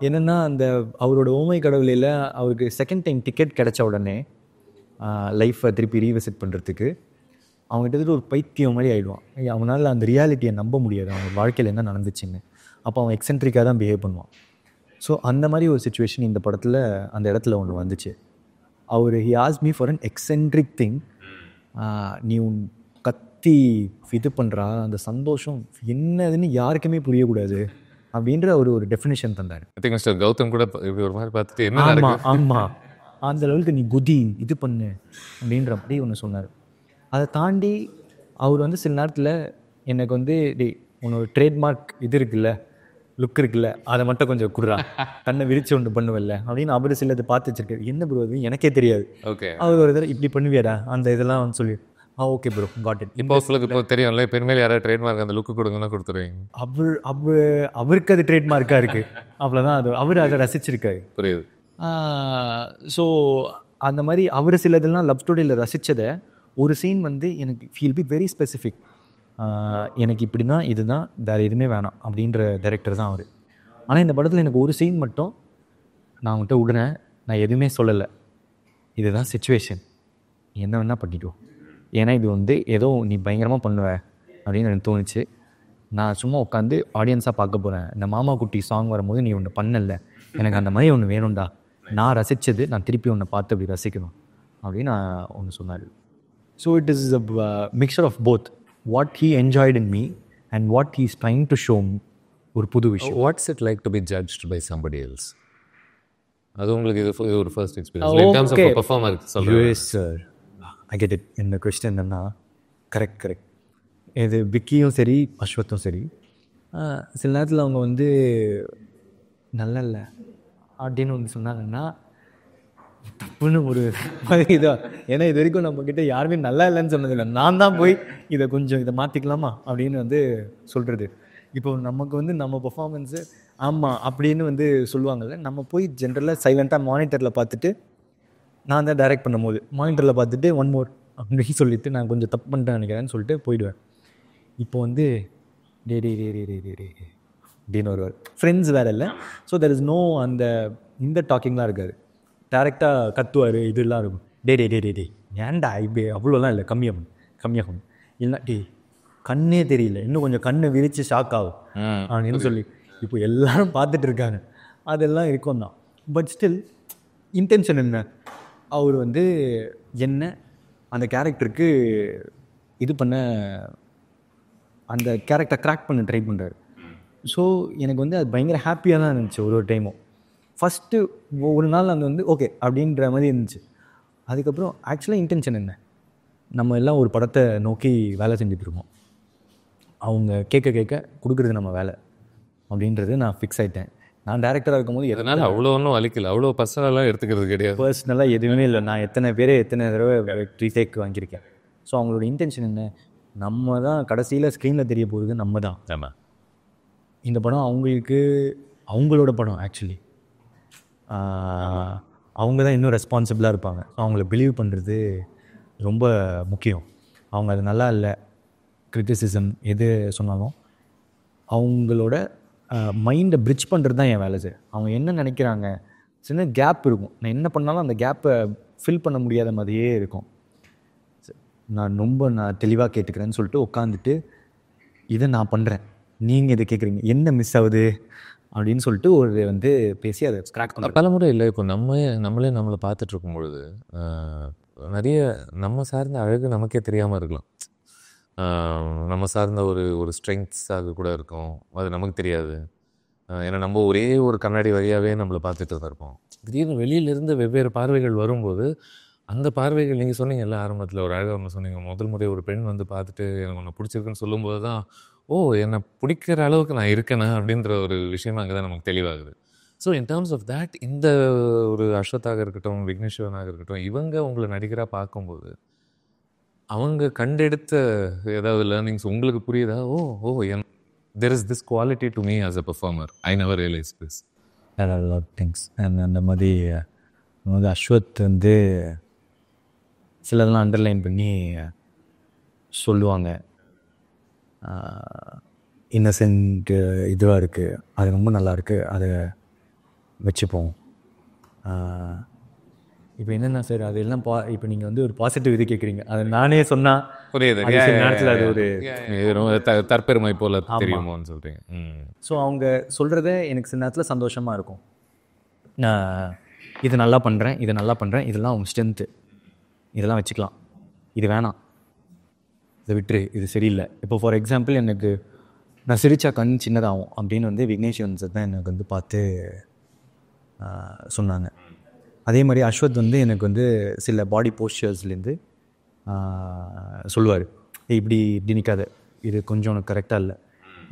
என்னென்னா, அந்த அவரோட ஓமை கடவுளையில் அவருக்கு செகண்ட் டைம் டிக்கெட் கிடைச்ச உடனே லைஃப்பை திருப்பி ரீவிசிட் பண்ணுறதுக்கு அவங்ககிட்ட ஒரு பைத்தியம் மாதிரி ஆகிடுவான். அவனால் அந்த ரியாலிட்டியை நம்ப முடியாது, அவங்க வாழ்க்கையில் என்ன நடந்துச்சுன்னு. அப்போ அவன் எக்ஸென்ட்ரிக்காக தான் பிஹேவ் பண்ணுவான். ஸோ அந்த மாதிரி ஒரு சுச்சுவேஷன் இந்த படத்தில் அந்த இடத்துல ஒன்று வந்துச்சு. He ask me for an eccentric thing. நீ உன் கத்தி இது பண்ணுறா, அந்த சந்தோஷம் என்னதுன்னு யாருக்குமே புரியக்கூடாது அப்படின்ற ஒரு டெஃபினேஷன் தந்தார். மிஸ்டர் கௌதம் கூட ஒரு மாதிரி பார்த்துட்டு என்ன? ஆமாம், அந்த அளவுக்கு நீ குதி இது பண்ணு அப்படின்ற மாதிரி ஒன்று சொன்னார். அதை தாண்டி அவர் வந்து சில நேரத்தில் எனக்கு வந்து உன்னோட ட்ரேட்மார்க் இது இருக்குல்ல, லுக் இருக்குல்ல, அதை மட்டும் கொஞ்சம் குடுறா, தன்னை விரிச்சு ஒன்று பண்ணுவல்ல அப்படின்னு அவர் சிலது பார்த்து வச்சிருக்காரு. என்ன ப்ரோ அது எனக்கே தெரியாது. ஓகே. அவர் ஒரு தடவை இப்படி பண்ணுவியாடா அந்த இதெல்லாம் வந்து சொல்லி ஓகே ப்ரோ காட் இட். இப்போ தெரியும்ல, பெருமையில யாராவது ட்ரேட்மார்க் அந்த லுக்கு கொடுங்கன்னா கொடுத்துருவீங்க. அவருக்கு அது ட்ரேட்மார்க்காக இருக்குது, அவ்வளோதான். அவர் அதை ரசிச்சிருக்காரு. புரியுது. ஸோ அந்த மாதிரி அவர் சிலதெல்லாம் லவ் ஸ்டோரியில் ரசித்ததை ஒரு சீன் வந்து எனக்கு ஃபீல் பி வெரி ஸ்பெசிஃபிக். எனக்கு இப்படி தான், இதுதான், வேறு எதுவுமே வேணாம் அப்படின்ற டைரக்டர் தான் அவர். ஆனால் இந்த படத்தில் எனக்கு ஒரு சீன் மட்டும் நான் அவங்ககிட்ட விடுறேன், நான் எதுவுமே சொல்லலை, இதுதான் சிச்சுவேஷன், என்ன வேணால் பண்ணிட்டோம், ஏன்னா இது வந்து ஏதோ நீ பயங்கரமாக பண்ணுவ அப்படின்னு எனக்கு தோணுச்சு. நான் சும்மா உட்காந்து ஆடியன்ஸாக பார்க்க போகிறேன். இந்த மாமா குட்டி சாங் வரும்போது நீ ஒன்று பண்ணல, எனக்கு அந்த மாதிரி ஒன்று வேணும்டா, நான் ரசித்தது நான் திருப்பி ஒன்று பார்த்து அப்படி ரசிக்கணும் அப்படின்னு நான் ஒன்று சொன்னார். So it is a mixture of both what he enjoyed in me and what he is trying to show me. ஒரு புது விஷயம். What's it like to be judged by somebody else? அது உங்களுக்கு இது ஒரு first experience in terms of a performer சொல்றேன். Yes sir, I get it. இந்த question என்னன்னா கரெக்ட். இது விக்கியும் சரி அஸ்வத்தும் சரி, சில நேரத்தில் அவங்க வந்து நல்லா இல்லை அப்படின்னு வந்து சொன்னாங்கன்னா தப்புன்னு ஒரு மாதிரி இதான். ஏன்னா இது வரைக்கும் நம்மக்கிட்ட யாருமே நல்லா இல்லைன்னு சொன்னதில்லை, நான் தான் போய் இதை கொஞ்சம் இதை மாற்றிக்கலாமா அப்படின்னு வந்து சொல்கிறது. இப்போ நமக்கு வந்து நம்ம பர்ஃபார்மன்ஸு ஆமாம் அப்படின்னு வந்து சொல்லுவாங்கள்ல, நம்ம போய் ஜென்ரலாக சைலண்ட்டாக மானிட்டரில் பார்த்துட்டு, நான் தான் டைரக்ட் பண்ணும் போது மானிட்டரில் பார்த்துட்டு ஒன் மோர் அப்படின்னு சொல்லிவிட்டு நான் கொஞ்சம் தப்பு பண்ணிட்டேன் நினைக்கிறேன்னு சொல்லிட்டு போயிடுவேன். இப்போ வந்து டே அப்படின்னு வருவார். ஃப்ரெண்ட்ஸ் வேறு இல்லை, ஸோ தெர் இஸ் நோ அந்த இந்த டாக்கிங்லாம் இருக்காது, டேரெக்டாக கத்துவார், இதெல்லாம் இருக்கும். டே ஏன்டா இப்படி அவ்வளோலாம் இல்லை, கம்மியாகும் இல்லை, கண்ணே தெரியல, இன்னும் கொஞ்சம் கண்ணை விரித்து ஷாக் ஆகும் அப்படின்னு சொல்லி இப்போ எல்லாரும் பார்த்துட்டு இருக்காங்க. அதெல்லாம் இருக்கும் தான். பட் ஸ்டில் இன்டென்ஷன் என்ன, அவர் வந்து என்ன அந்த கேரக்டருக்கு இது பண்ண, அந்த கேரக்டரை கிராக் பண்ண ட்ரை பண்ணுறாரு. ஸோ எனக்கு வந்து அது பயங்கர ஹாப்பியாக தான் இருந்துச்சு. ஒரு டைமும் ஃபஸ்ட்டு ஒரு நாள் அது வந்து ஓகே அப்படின்ற மாதிரி இருந்துச்சு. அதுக்கப்புறம் ஆக்சுவலாக இன்டென்ஷன் என்ன, நம்ம எல்லாம் ஒரு படத்தை நோக்கி வேலை செஞ்சுட்ருக்கோம், அவங்க கேட்க கொடுக்குறது நம்ம வேலை அப்படின்றது நான் ஃபிக்ஸ் ஆகிட்டேன். நான் டேரக்டராக இருக்கும்போது எதனால் அவ்வளோ ஒன்றும் வலிக்கல, அவ்வளோ பர்சனலாக எடுத்துக்கிறது கிடையாது. பர்சனலாக எதுவுமே இல்லை. நான் எத்தனை தடவை ரீடேக் வாங்கியிருக்கேன். ஸோ அவங்களோட இன்டென்ஷன் என்ன, நம்ம தான் கடைசியில் ஸ்க்ரீனில் தெரிய போகிறது நம்ம தான். ஆமாம், இந்த படம் அவங்களோட படம். ஆக்சுவலி அவங்க தான் இன்னும் ரெஸ்பான்சிபிளாக இருப்பாங்க. ஸோ அவங்கள பிலீவ் பண்ணுறது ரொம்ப முக்கியம். அவங்க அது நல்லா இல்லை, கிரிட்டிசிசம் எது சொன்னாலும் அவங்களோட மைண்டை பிரிட்ஜ் பண்ணுறது தான் என் வேலை சார். அவங்க என்ன நினைக்கிறாங்க, சின்ன கேப் இருக்கும், நான் என்ன பண்ணாலும் அந்த கேப்பை ஃபில் பண்ண முடியாத மாதிரியே இருக்கும். நான் தெளிவாக கேட்டுக்கிறேன்னு சொல்லிட்டு உட்காந்துட்டு இதை நான் பண்ணுறேன், நீங்கள் இதை கேட்குறீங்க, என்ன மிஸ் ஆகுது அப்படின்னு சொல்லிட்டு ஒரு வந்து பேசி அதை ஸ்க்ராக் பண்ண பல முறை இல்லை. இப்போ நம்மளே நம்மளை பார்த்துட்டு இருக்கும் பொழுது நிறைய நம்ம சார்ந்த அழகு நமக்கே தெரியாமல் இருக்கலாம். நம்ம சார்ந்த ஒரு ஸ்ட்ரெங்க்ஸாக கூட இருக்கும், அது நமக்கு தெரியாது. ஏன்னா நம்ம ஒரே ஒரு கண்ணாடி வழியாகவே நம்மளை பார்த்துட்டு தான் இருப்போம். திடீர்னு வெளியிலேருந்து வெவ்வேறு பார்வைகள் வரும்போது அந்த பார்வைகள், நீங்கள் சொன்னீங்கல்ல ஆரம்பத்தில் ஒரு அழகாக ஒன்று சொன்னீங்க, முதல் முறை ஒரு பெண் வந்து பார்த்துட்டு எனக்கு ஒன்று பிடிச்சிருக்குன்னு சொல்லும்போது தான் என்னை பிடிக்கிற அளவுக்கு நான் இருக்கேனா அப்படின்ற ஒரு விஷயம் அங்கே தான் நமக்கு தெளிவாகுது. So in terms of that, இந்த ஒரு அஸ்வத்தாக இருக்கட்டும், விக்னேஸ்வரனாக இருக்கட்டும், இவங்க உங்களை நடிகராக பார்க்கும்போது அவங்க கண்டெடுத்த ஏதாவது லேர்னிங்ஸ் உங்களுக்கு புரியுதா? there is this quality to me as a performer, I never realized this. There are a lot of things. And அந்த மாதிரி அஸ்வத் வந்து சிலதெல்லாம் அண்டர்லைன் பண்ணி சொல்லுவாங்க. இன்னசென்ட் இதுவாக இருக்குது, அது ரொம்ப நல்லா இருக்குது, அதை வச்சுப்போம். இப்போ என்னென்னா சார், அது எல்லாம் இப்போ நீங்கள் வந்து ஒரு பாசிட்டிவ் இது கேட்குறீங்க, அது நானே சொன்னால் புரியுது, நேரத்தில் அது ஒரு தற்பெருமை போல தெரியுமோன்னு சொல்கிறீங்க. ஸோ அவங்க சொல்கிறத எனக்கு சில நேரத்தில் சந்தோஷமாக இருக்கும். நான் இது நல்லா பண்ணுறேன், இதை நல்லா பண்ணுறேன், இதெல்லாம் அவங்க ஸ்ட்ரென்த்து, இதெல்லாம் வச்சுக்கலாம், இது வேணாம், இதை விட்டுரு, இது சரியில்லை. இப்போ ஃபார் எக்ஸாம்பிள், எனக்கு நான் சிரிச்சா கண் சின்னதாகும் அப்படின்னு வந்து விக்னேஸ்வரன் சார் தான் எனக்கு வந்து பார்த்து சொன்னாங்க. அதே மாதிரி அஸ்வத் வந்து எனக்கு வந்து சில பாடி போஸ்டர்ஸ்லேருந்து சொல்லுவார், இப்படி நிற்காத, இது கொஞ்சம் உனக்கு கரெக்டாக இல்லை,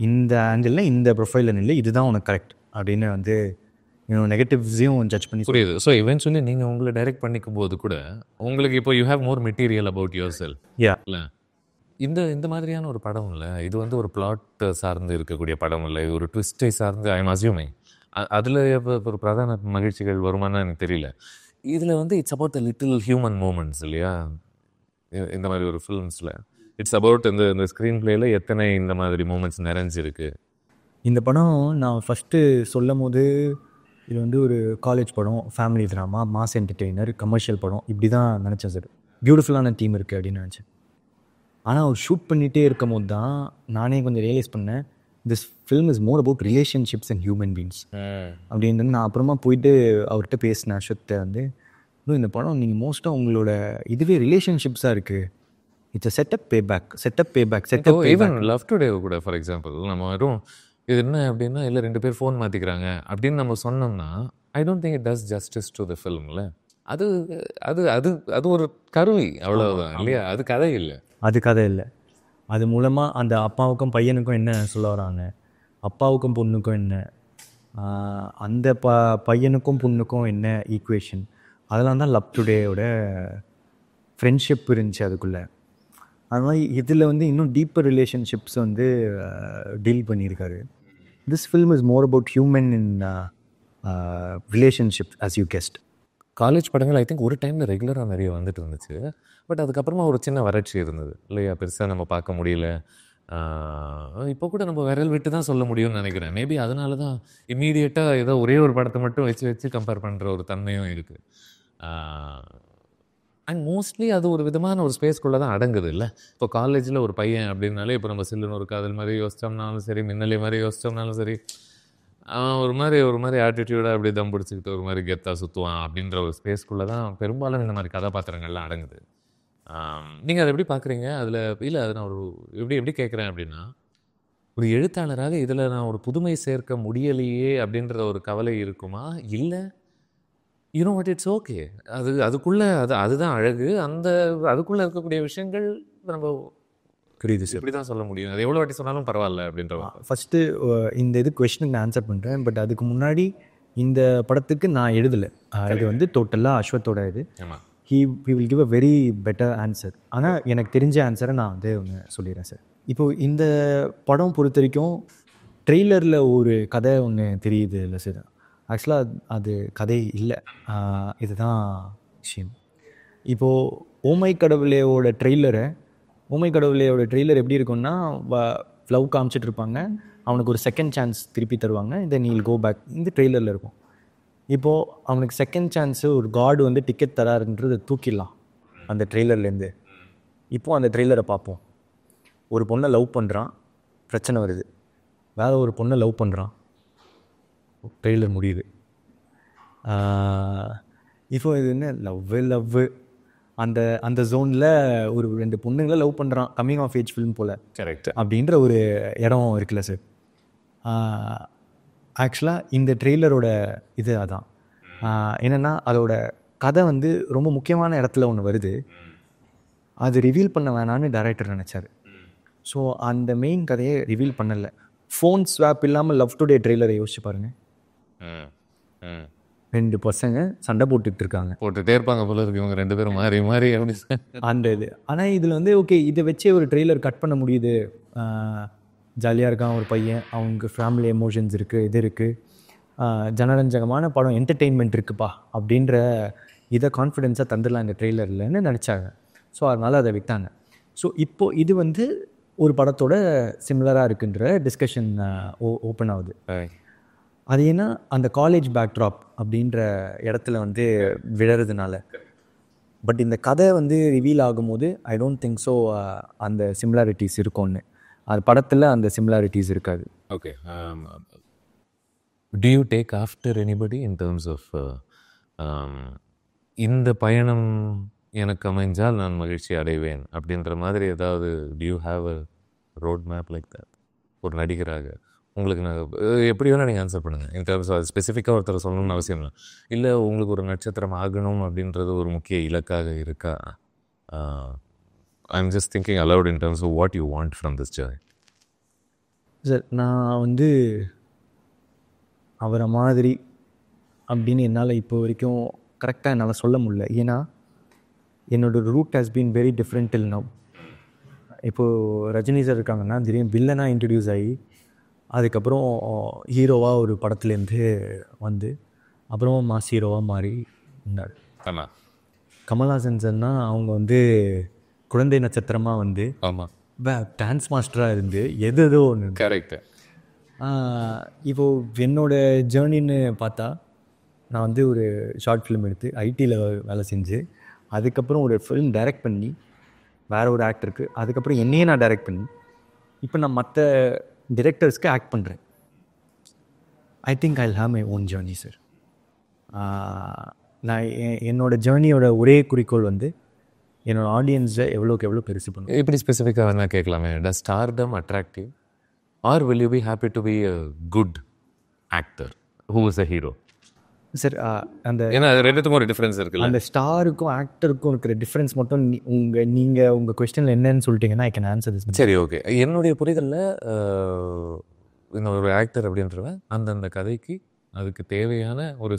இந்த ஆங்கிளில் இந்த ப்ரொஃபைலில் இல்லை, இதுதான் உனக்கு கரெக்ட் அப்படின்னு வந்து இன்னும் நெகட்டிவ்ஸையும் ஜட்ஜ் பண்ணி. புரியுது. ஸோ இவென்ச்சுவலி நீங்கள் உங்களை டைரக்ட் பண்ணிக்கும் போது கூட உங்களுக்கு இப்போ you have more material about your self. இல்லை, இந்த மாதிரியான ஒரு படம் இல்லை, இது வந்து ஒரு பிளாட் சார்ந்து இருக்கக்கூடிய படம் இல்லை, இது ஒரு ட்விஸ்டை சார்ந்து ஐ எம் அஸ்யூமிங். அதில் ஒரு பிரதான மகிழ்ச்சிகள் வருமானு எனக்கு தெரியல. இதில் வந்து it's about the little human moments இல்லையா? இந்த மாதிரி ஒரு ஃபிலிம்ஸில் இட்ஸ் அபவுட் இந்த ஸ்க்ரீன் பிளேயில் எத்தனை இந்த மாதிரி மூமெண்ட்ஸ் நிறைஞ்சிருக்கு. இந்த படம் நான் ஃபஸ்ட்டு சொல்லும் போது இது வந்து ஒரு காலேஜ் படம், family drama, mass entertainer, commercial படம், இப்படி தான் நினச்சேன் சார். பியூட்டிஃபுல்லான டீம் இருக்குது அப்படின்னு நினச்சேன். ஆனால் அவர் ஷூட் பண்ணிகிட்டே இருக்கும் போது தான் நானே கொஞ்சம் ரியலைஸ் பண்ணேன், this film is more about relationships and human beings அப்படின்னு. நான் அப்புறமா போயிட்டு அவர்கிட்ட பேசினேன், அஸ்வத்தை வந்து, இன்னும் இந்த படம் நீங்கள் மோஸ்ட்டாக உங்களோட இதுவே ரிலேஷன்ஷிப்ஸாக இருக்குது, it's setup pay back. Even Love Today கூட ஃபார் எக்ஸாம்பிள், நம்ம வெறும் இது என்ன அப்படின்னா, இல்லை 2 பேர் ஃபோன் மாற்றிக்கிறாங்க அப்படின்னு நம்ம சொன்னோம்னா I don't think it does justice to the ஃபில்ம்ல. அது அது அது அது ஒரு கருவி, அவ்வளோதான் இல்லையா? அது கதை இல்லை, அது மூலமாக அந்த அப்பாவுக்கும் பையனுக்கும் என்ன சொல்ல வராங்க, அப்பாவுக்கும் பொண்ணுக்கும் என்ன, அந்த பையனுக்கும் பொண்ணுக்கும் என்ன ஈக்குவேஷன், அதெல்லாம் தான் லவ் டுடேயோட ஃப்ரெண்ட்ஷிப் இருந்துச்சு அதுக்குள்ளே. அது மாதிரி இதில் வந்து இன்னும் டீப்பர் ரிலேஷன்ஷிப்ஸ் வந்து டீல் பண்ணியிருக்காரு. This film is more about human in relationship as you guest. College படங்கள் ஐ திங்க் ஒரு டைமில் ரெகுலராக நிறைய வந்துட்டு இருந்துச்சு. பட் அதுக்கப்புறமா ஒரு சின்ன வறட்சி இருந்தது இல்லையா? பெருசாக நம்ம பார்க்க முடியல. இப்போ கூட நம்ம விரல் விட்டு தான் சொல்ல முடியும்னு நினைக்கிறேன். மேபி அதனால தான் இம்மீடியட்டாக ஏதோ ஒரே ஒரு படத்தை மட்டும் வச்சு கம்பேர் பண்ணுற ஒரு தன்மையும் இருக்குது. அண்ட் மோஸ்ட்லி அது ஒரு விதமான ஒரு ஸ்பேஸ்க்குள்ளே தான் அடங்குது இல்லை? இப்போ காலேஜில் ஒரு பையன் அப்படின்னாலே, இப்போ நம்ம சில்லுன்னு ஒரு காதல் மாதிரி யோசிச்சோம்னாலும் சரி, மின்னலே மாதிரி யோசிச்சோம்னாலும் சரி, ஒரு மாதிரி ஆட்டிடியூடாக அப்படி தம் பிடிச்சிக்கிட்டு ஒரு மாதிரி கெத்தாக சுற்றுவான் அப்படின்ற ஒரு ஸ்பேஸ்க்குள்ளே தான் பெரும்பாலும் இந்த மாதிரி கதாபாத்திரங்கள்லாம் அடங்குது. நீங்கள் அதை எப்படி பார்க்குறீங்க? அதில் இல்லை, அதை நான் எப்படி கேட்குறேன் அப்படின்னா, ஒரு எழுத்தாளராக இதில் நான் ஒரு புதுமை சேர்க்க முடியலையே அப்படின்ற ஒரு கவலை இருக்குமா? இல்லை, யூனோ வாட், இட்ஸ் ஓகே, அதுக்குள்ளே அதுதான் அழகு, அதுக்குள்ளே இருக்கக்கூடிய விஷயங்கள் நம்ம புரியுது சார், இப்படி தான் சொல்ல முடியும், அது எவ்வளோ வாட்டி சொன்னாலும் பரவாயில்ல அப்படின்ற. ஃபஸ்ட்டு இந்த இது கொஸ்டினுக்கு நான் ஆன்சர் பண்ணுறேன். பட் அதுக்கு முன்னாடி இந்த படத்துக்கு நான் எழுதலை, இது வந்து டோட்டலாக அஸ்வத்தோட இது. he will give a very better answer. ஆனால் எனக்கு தெரிஞ்ச ஆன்சரை நான் வந்து ஒன்று சொல்லிடுறேன் சார். இப்போது இந்த படம் பொறுத்த வரைக்கும் ட்ரெய்லரில் ஒரு கதை ஒன்று தெரியுது இல்லை சார், ஆக்சுவலாக அது கதை இல்லை, இதுதான் விஷயம். இப்போது ஓமை கடவுளேவோட ட்ரெய்லரை ஊமை கடவுளையோட ட்ரெய்லர் எப்படி இருக்கும்னா லவ் காமிச்சிட்டு இருப்பாங்க, அவனுக்கு ஒரு செகண்ட் சான்ஸ் திருப்பி தருவாங்க, தென் ஹீல் கோ பேக். இந்த ட்ரெய்லரில் இருக்கும். இப்போது அவனுக்கு செகண்ட் சான்ஸு ஒரு காடு வந்து டிக்கெட் தராருன்றது தூக்கிடலாம் அந்த ட்ரெய்லர்லேருந்து. இப்போது அந்த ட்ரெய்லரை பார்ப்போம். ஒரு பொண்ணை லவ் பண்ணுறான், பிரச்சனை வருது. வேறு ஒரு பொண்ணை லவ் பண்ணுறான், ட்ரெய்லர் முடியுது. இப்போ இது என்ன லவ்வு அந்த அந்த ஜோனில் ஒரு 2 பொண்ணுங்களை லவ் பண்ணுறான், கம்மிங் ஆஃப் ஏஜ் ஃபிலிம் போல். கரெக்ட். அப்படின்ற ஒரு இடம் இருக்குல்ல சார். ஆக்சுவலாக இந்த ட்ரெய்லரோட இது அதான் என்னென்னா, அதோட கதை வந்து ரொம்ப முக்கியமான இடத்துல ஒன்று வருது, அது ரிவீல் பண்ண வேணான்னு டைரக்டர் நினச்சார். ஸோ அந்த மெயின் கதையை ரிவீல் பண்ணலை. ஃபோன் ஸ்வாப் இல்லாமல் லவ் டுடே ட்ரெய்லரை யோசிச்சு பாருங்கள். 2 பசங்க சண்டை போட்டுக்கிட்டு இருக்காங்க, போட்டுகிட்டே இருப்பாங்க போல இருக்கு இவங்க 2 பேரும் மாறி மாறி அப்படி அந்த இது. ஆனால் இதில் வந்து ஓகே, இதை வச்சே ஒரு ட்ரெய்லர் கட் பண்ண முடியுது. ஜாலியாக இருக்கான் ஒரு பையன், அவங்க ஃபேமிலி எமோஷன்ஸ் இருக்குது, இது இருக்குது, ஜனரஞ்சகமான படம், என்டர்டெயின்மெண்ட் இருக்குப்பா அப்படின்ற இதை கான்ஃபிடென்ஸாக தந்துடலாம் இந்த ட்ரெய்லர்லன்னு நினச்சாங்க. ஸோ அதனால் அதை விற்றாங்க. ஸோ இப்போது இது வந்து ஒரு படத்தோட சிமிலராக இருக்குன்ற டிஸ்கஷன் ஓப்பன் ஆகுது. அது ஏன்னா அந்த காலேஜ் பேக்ட்ராப் அப்படின்ற இடத்துல வந்து விழறதுனால. பட் இந்த கதை வந்து ரிவீல் ஆகும்போது ஐ டோன்ட் திங்க் ஸோ அந்த சிமிலாரிட்டிஸ் இருக்கும்னு. அது படத்தில் அந்த சிமிலாரிட்டிஸ் இருக்காது. Okay. Do you take after anybody in terms of இந்த பயணம் எனக்கு அமைஞ்சால் நான் மகிழ்ச்சி அடைவேன் அப்படின்ற மாதிரி ஏதாவது to you have a road map like that? ஒரு நடிகராக உங்களுக்கு நான் எப்படி வேணால் நீங்கள் ஆன்சர் பண்ணுங்கள். இன் டேர்ம்ஸ் அது ஸ்பெசிஃபிக்காக ஒருத்தர் சொல்லணும்னு அவசியம் இல்லை. இல்லை உங்களுக்கு ஒரு நட்சத்திரம் ஆகணும் அப்படின்றது ஒரு முக்கிய இலக்காக இருக்கா? I am just thinking aloud in terms of what you want from this journey. Sir, நான் வந்து அவரை மாதிரி அப்படின்னு என்னால் இப்போ வரைக்கும் கரெக்டாக என்னால் சொல்ல முடியல. ஏன்னா என்னோடய route has been very different till now. இப்போது ரஜினி சார் இருக்காங்கன்னா திடீர்னு வில்லனாக இன்ட்ரடியூஸ் ஆகி அதுக்கப்புறம் ஹீரோவாக ஒரு படத்துலேருந்து வந்து அப்புறம் மாஸ் ஹீரோவாக மாறி இருந்தார். கமல்ஹாசன் சார்னா அவங்க வந்து குழந்தை நட்சத்திரமாக வந்து ஆமாம் டான்ஸ் மாஸ்டராக இருந்து எதோ ஒன்று. கரெக்டு. இப்போது என்னோடய ஜேர்னின்னு பார்த்தா, நான் வந்து ஒரு ஷார்ட் ஃபிலிம் எடுத்து ஐடியில் வேலை செஞ்சு அதுக்கப்புறம் ஒரு ஃபிலிம் டைரக்ட் பண்ணி வேறு ஒரு ஆக்டருக்கு, அதுக்கப்புறம் என்னையே நான் டைரக்ட் பண்ணி இப்போ நான் மற்ற டிரெக்டர்ஸ்க்கு ஆக்ட் பண்ணுறேன். I think I will have my own journey sir. நான் என்னோடய ஜேர்னியோட ஒரே குறிக்கோள் வந்து என்னோடய ஆடியன்ஸை எவ்வளோக்கு எவ்வளோ பெருசு பண்ணுவேன். இப்படி ஸ்பெசிஃபிக்காக வேணால் கேட்கலாமே, does stardom attractive or will you be happy to be a good actor who is a hero? Sir அந்த ஏன்னா அது ரெண்டுத்துக்கும் ஒரு டிஃப்ரென்ஸ் இருக்குல்ல. அந்த ஸ்டாருக்கும் ஆக்டருக்கும் இருக்கிற டிஃப்ரென்ஸ் மட்டும் நீங்கள் உங்கள் கொஸ்டினில் என்னன்னு சொல்லிட்டீங்கன்னா ஐ கேன் ஆன்சர் திஸ். சரி, ஓகே. என்னுடைய புரிதலில் ஒரு ஆக்டர் அப்படின்றவன் அந்தந்த கதைக்கு அதுக்கு தேவையான ஒரு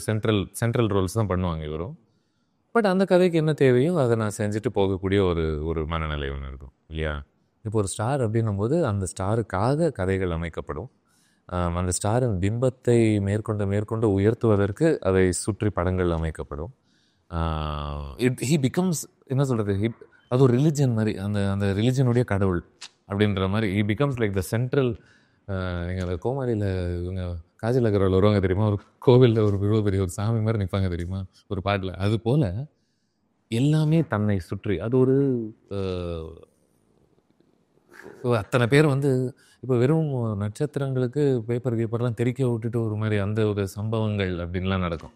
சென்ட்ரல் ரோல்ஸ் தான் பண்ணுவாங்க இவரும். பட் அந்த கதைக்கு என்ன தேவையோ அதை நான் செஞ்சுட்டு போகக்கூடிய ஒரு மனநிலை ஒன்று இருக்கும் இல்லையா? இப்போ ஒரு ஸ்டார் அப்படின்னும் போது அந்த ஸ்டாருக்காக கதைகள் அமைக்கப்படும். அந்த ஸ்டாரின் பிம்பத்தை மேற்கொண்டு உயர்த்துவதற்கு அதை சுற்றி படங்கள் அமைக்கப்படும். ஹி பிகம்ஸ், என்ன சொல்கிறது, அது ஒரு ரிலிஜன் மாதிரி, அந்த ரிலிஜனுடைய கடவுள் அப்படின்ற மாதிரி he becomes like the central. நீங்கள் அந்த கோமாளியில் இவங்க காஜல் அகர்வால் வருவாங்க தெரியுமா, ஒரு கோவிலில் ஒரு இவ்வளோ பெரிய ஒரு சாமி மாதிரி நிற்பாங்க தெரியுமா ஒரு பாட்டில், அது போல் எல்லாமே தன்னை சுற்றி அது ஒரு அத்தனை பேர் வந்து இப்போ வெறும் நட்சத்திரங்களுக்கு பேப்பர்லாம் தெரிக்க விட்டுட்டு ஒரு மாதிரி அந்த ஒரு சம்பவங்கள் அப்படின்லாம் நடக்கும்.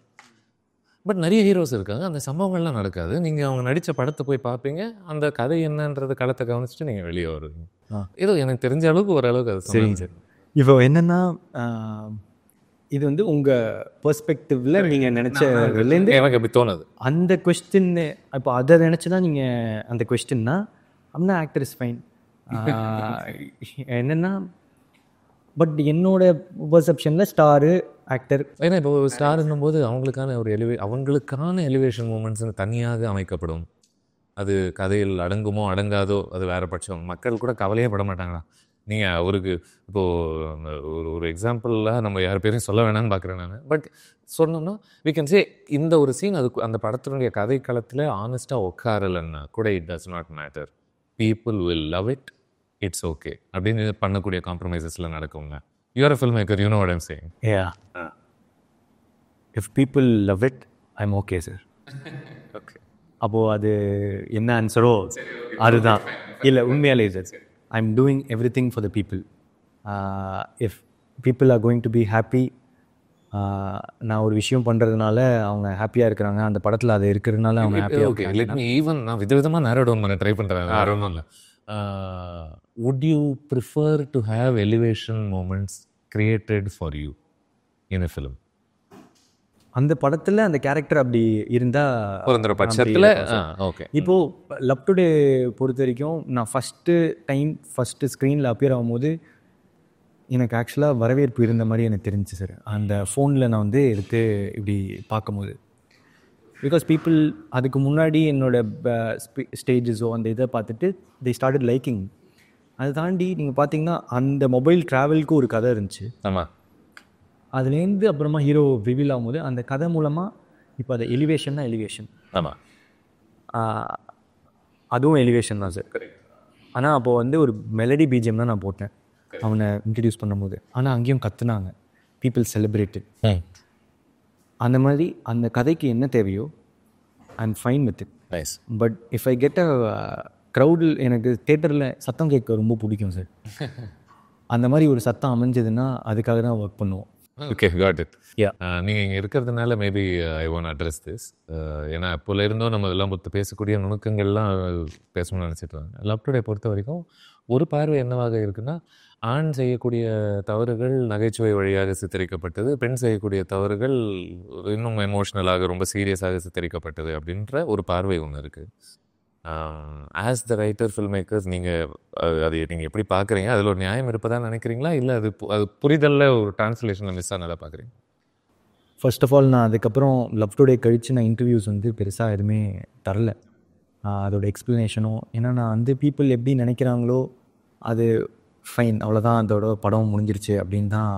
பட் நிறைய ஹீரோஸ் இருக்காங்க, அந்த சம்பவங்கள்லாம் நடக்காது. நீங்கள் அவங்க நடித்த படத்தை போய் பார்ப்பீங்க, அந்த கதை என்னன்றது களத்தை கவனிச்சுட்டு நீங்கள் வெளியே வருவீங்க. ஏதோ எனக்கு தெரிஞ்ச அளவுக்கு ஓரளவுக்கு அது சரிங்க சார். இப்போ என்னென்னா இது வந்து உங்கள் பெர்ஸ்பெக்டிவில் நீங்கள் நினச்சதுலேருந்து எனக்கு அப்படி தோணுது. அந்த கொஸ்டின் இப்போ அதை நினச்சி தான் நீங்கள் அந்த கொஸ்டின்னா அம்னா ஆக்டர் இஸ் ஃபைன் என்னென்னா, பட் என்னோட பெர்செப்ஷனில் ஸ்டாரு ஆக்டர், ஏன்னா இப்போ ஸ்டார்ன்னும் போது அவங்களுக்கான எலிவேஷன் மூமெண்ட்ஸ்னு தனியாக அமைக்கப்படும். அது கதையில் அடங்குமோ அடங்காதோ அது வேறு பட்சம். மக்கள் கூட கவலையே பட மாட்டாங்களா? நீங்கள் அவருக்கு இப்போது ஒரு எக்ஸாம்பிளாக நம்ம யார் பேரையும் சொல்ல வேணான்னு பார்க்குறேன் நான். பட் சொன்னோம்னா வி கேன் சே இந்த ஒரு சீன் அந்த படத்தினுடைய கதை களத்தில் ஆனஸ்ட்டாக உட்காரலன்னா கூட it does not matter. People will love it, it's okay அப்படின்னு பண்ணக்கூடிய காம்ப்ரமைசஸ்லாம் நடக்குங்க. You're a film maker, you know what I'm saying. If people love it I'm okay sir. Okay, அப்போது அது என்ன ஆன்சரோ அதுதான். இல்லை உண்மையாலே sir, I am doing everything for the people. If people are going to be happy, நான் ஒரு விஷயம் பண்ணுறதுனால அவங்க ஹாப்பியாக இருக்கிறாங்க, அந்த படத்தில் அது இருக்கிறதுனால அவங்க ஹாப்பியாக. ஓகே, லெட் மீ ஈவன் நான் விதவிதமாக நேரோ டவுன் பண்ண ட்ரை பண்ணுறேன். வேறு ஒன்றும் இல்லை. Would you prefer to have elevation moments created for you in a film? அந்த படத்தில் அந்த கேரக்டர் அப்படி இருந்தால் ஒரு பட்சத்தில் ஓகே. இப்போது லவ் டுடே பொறுத்த வரைக்கும் நான் ஃபஸ்ட்டு ஸ்க்ரீனில் அப்பியர் ஆகும்போது எனக்கு ஆக்சுவலாக வரவேற்பு இருந்த மாதிரி எனக்கு தெரிஞ்சுச்சு சார். அந்த ஃபோனில் நான் வந்து எடுத்து இப்படி பார்க்கும்போது, பிகாஸ் பீப்புள் அதுக்கு முன்னாடி என்னோடய ஸ்டேஜஸோ அந்த இதை பார்த்துட்டு they started லைக்கிங். அதை தாண்டி நீங்கள் பார்த்தீங்கன்னா அந்த மொபைல் ட்ராவலுக்கு ஒரு கதை இருந்துச்சு. ஆமாம். அதுலேருந்து அப்புறமா ஹீரோ ரிவீல் ஆகும்போது அந்த கதை மூலமாக இப்போ அது எலிவேஷன் தான். எலிவேஷன் ஆமாம், அதுவும் எலிவேஷன் தான் சார். ஆனால் அப்போது வந்து ஒரு மெலடி பிஜிஎம் தான் நான் போட்டேன் அவனை இன்ட்ரடியூஸ் பண்ணும்போது. ஆனால் அங்கேயும் கற்றுனாங்க, பீப்புள் செலிப்ரேட்டட். அந்த மாதிரி அந்த கதைக்கு என்ன தேவையோ I am fine with it. Nice. But if I get a க்ரௌடில், எனக்கு தேட்டரில் சத்தம் கேட்க ரொம்ப பிடிக்கும் சார். அந்த மாதிரி ஒரு சத்தம் அமைஞ்சதுன்னா அதுக்காக தான் ஒர்க் பண்ணுவோம். Okay, got it. நீங்கள் இங்கே இருக்கிறதுனால maybe I won't address this. ஏன்னா இப்போல இருந்தோம் நம்ம எல்லாம் பேசக்கூடிய நுணுக்கங்கள்லாம் பேசணும்னு நினச்சிட்ருவாங்க. லவ் டுடே பொறுத்த வரைக்கும் ஒரு பார்வை என்னவாக இருக்குன்னா, ஆண் செய்யக்கூடிய தவறுகள் நகைச்சுவை வழியாக சித்தரிக்கப்பட்டது, பெண் செய்யக்கூடிய தவறுகள் இன்னும் எமோஷ்னலாக ரொம்ப சீரியஸாக சித்தரிக்கப்பட்டது அப்படின்ற ஒரு பார்வை ஒன்று இருக்குது. As the writer, film makers, நீங்கள் அது நீங்கள் எப்படி பார்க்குறீங்க? அதில் ஒரு நியாயம் இருப்பதாக நினைக்கிறீங்களா, இல்லை அது புரிதலில் ஒரு டிரான்ஸ்லேஷனில் மிஸ் ஆனதாக பார்க்குறீங்க? ஃபர்ஸ்ட் ஆஃப் ஆல் நான் அதுக்கப்புறம் லவ் டுடே கழித்து நான் இன்டர்வியூஸ் வந்து பெருசாக எதுவுமே தரல, அதோட எக்ஸ்ப்ளனேஷனும். ஏன்னா நான் வந்து பீப்புள் எப்படி நினைக்கிறாங்களோ அது ஃபைன், அவ்வளோதான், அதோட படம் முடிஞ்சிருச்சு அப்படின்னு தான்.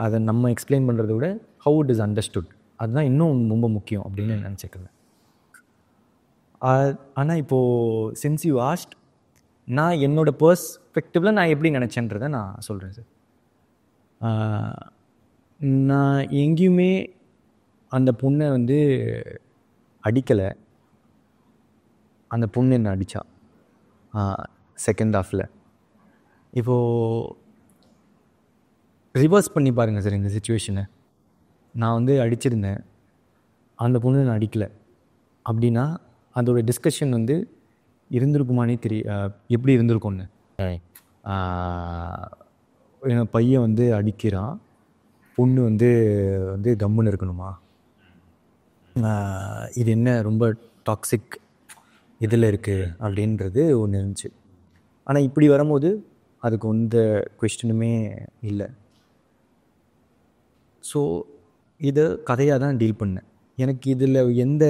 அதை நம்ம எக்ஸ்பிளைன் பண்ணுறத விட ஹவு இட் இஸ் அண்டர்ஸ்டுட், அதுதான் இன்னும் ரொம்ப முக்கியம் அப்படின்னு நினச்சிக்கிறேன். ஆனால் இப்போது சின்ஸ் யூ ஆஸ்ட், நான் என்னோடய பெர்ஸ்பெக்டிவில் நான் எப்படி நினச்சேன்றதை நான் சொல்கிறேன் சார். நான் எங்கேயுமே அந்த பொண்ணை வந்து அடிக்கலை, அந்த பொண்ணு என்ன அடித்தா செகண்ட் ஹாஃபில். இப்போது ரிவர்ஸ் பண்ணி பாருங்கள் சார் இந்த சிச்சுவேஷனை. நான் வந்து அடிச்சிருந்தேன், அந்த பொண்ணு நான் அடிக்கலை அப்படின்னா அதோட டிஸ்கஷன் வந்து இருந்திருக்குமானே எப்படி இருந்திருக்கும்னு. என் பையன் வந்து அடிக்கிறான், பொண்ணு வந்து வந்து கம்முன்னு இருக்கணுமா, இது என்ன ரொம்ப டாக்ஸிக் இதில் இருக்குது அப்படின்றது ஒன்று இருந்துச்சு. ஆனால் இப்படி வரும்போது அதுக்கு எந்த கொஸ்டினுமே இல்லை. ஸோ இதை கதையாக தான் டீல் பண்ணேன். எனக்கு இதில் எந்த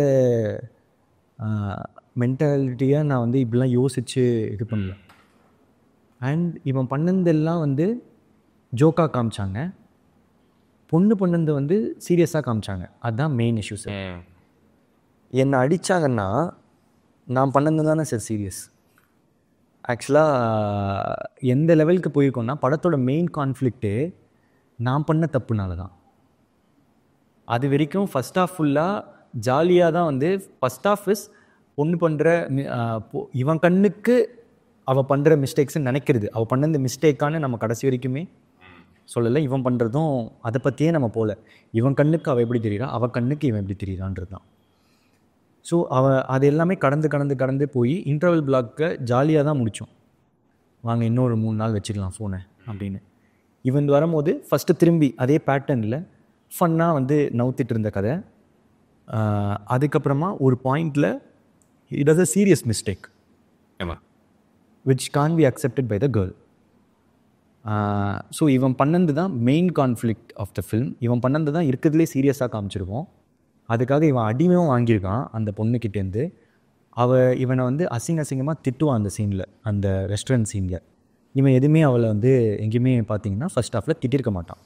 மென்டாலிட்டியாக நான் வந்து இப்படிலாம் யோசித்து இது பண்ணல. அண்ட் இவன் பண்ணதெல்லாம் வந்து ஜோக்காக காமிச்சாங்க, பொண்ணு பண்ணது வந்து சீரியஸாக காமிச்சாங்க. அதுதான் மெயின் இஷ்யூ சார். என்னை அடித்தாங்கன்னா நான் பண்ணது தானே சார் சீரியஸ். ஆக்சுவலாக எந்த லெவலுக்கு போயிருக்கோன்னா, படத்தோட மெயின் கான்ஃப்ளிக்ட்டு நான் பண்ண தப்புனால தான். அது வரைக்கும் ஃபஸ்ட் ஆஃப் ஃபுல்லாக ஜாலியாக தான் வந்து, ஃபஸ்ட் ஆஃப் இஸ் பொண்ணு பண்ணுற இவன் கண்ணுக்கு அவள் பண்ணுற மிஸ்டேக்ஸ்ன்னு நினைக்கிறது, அவள் பண்ணது மிஸ்டேக்கான நம்ம கடைசி வரைக்குமே சொல்லலை. இவன் பண்ணுறதும் அதை பற்றியே நம்ம போகல. இவன் கண்ணுக்கு அவள் எப்படி தெரியுறா, அவள் கண்ணுக்கு இவன் எப்படி தெரியுறான்றது தான். ஸோ அது எல்லாமே கடந்து போய் இன்டர்வல் பிளாக்கை ஜாலியாக தான் முடித்தோம். வாங்க இன்னொரு 3 நாள் வச்சுக்கலாம் ஃபோனை அப்படின்னு. இவன் வரும்போது ஃபஸ்ட்டு திரும்பி அதே பேட்டர்னில் ஃபன்னாக வந்து நவுத்திட்டு இருந்த கதை, அதுக்கப்புறமா ஒரு பாயிண்டில் it was a serious mistake which can be accepted by the girl. So இவன் பண்ணது தான் main conflict of the film. இவன் பண்ணது தான் இருக்கிறதுலே சீரியஸாக காமிச்சிருவோம். அதுக்காக இவன் அடிமையும் வாங்கியிருக்கான் அந்த பொண்ணுக்கிட்டேருந்து. இவனை வந்து அசிங்கமாக திட்டுவான் அந்த சீனில், அந்த ரெஸ்டாரண்ட் சீனில். இவன் எதுவுமே அவளை வந்து எங்கேயுமே பார்த்தீங்கன்னா ஃபஸ்ட் ஹாஃபில் திட்டிருக்க மாட்டான்.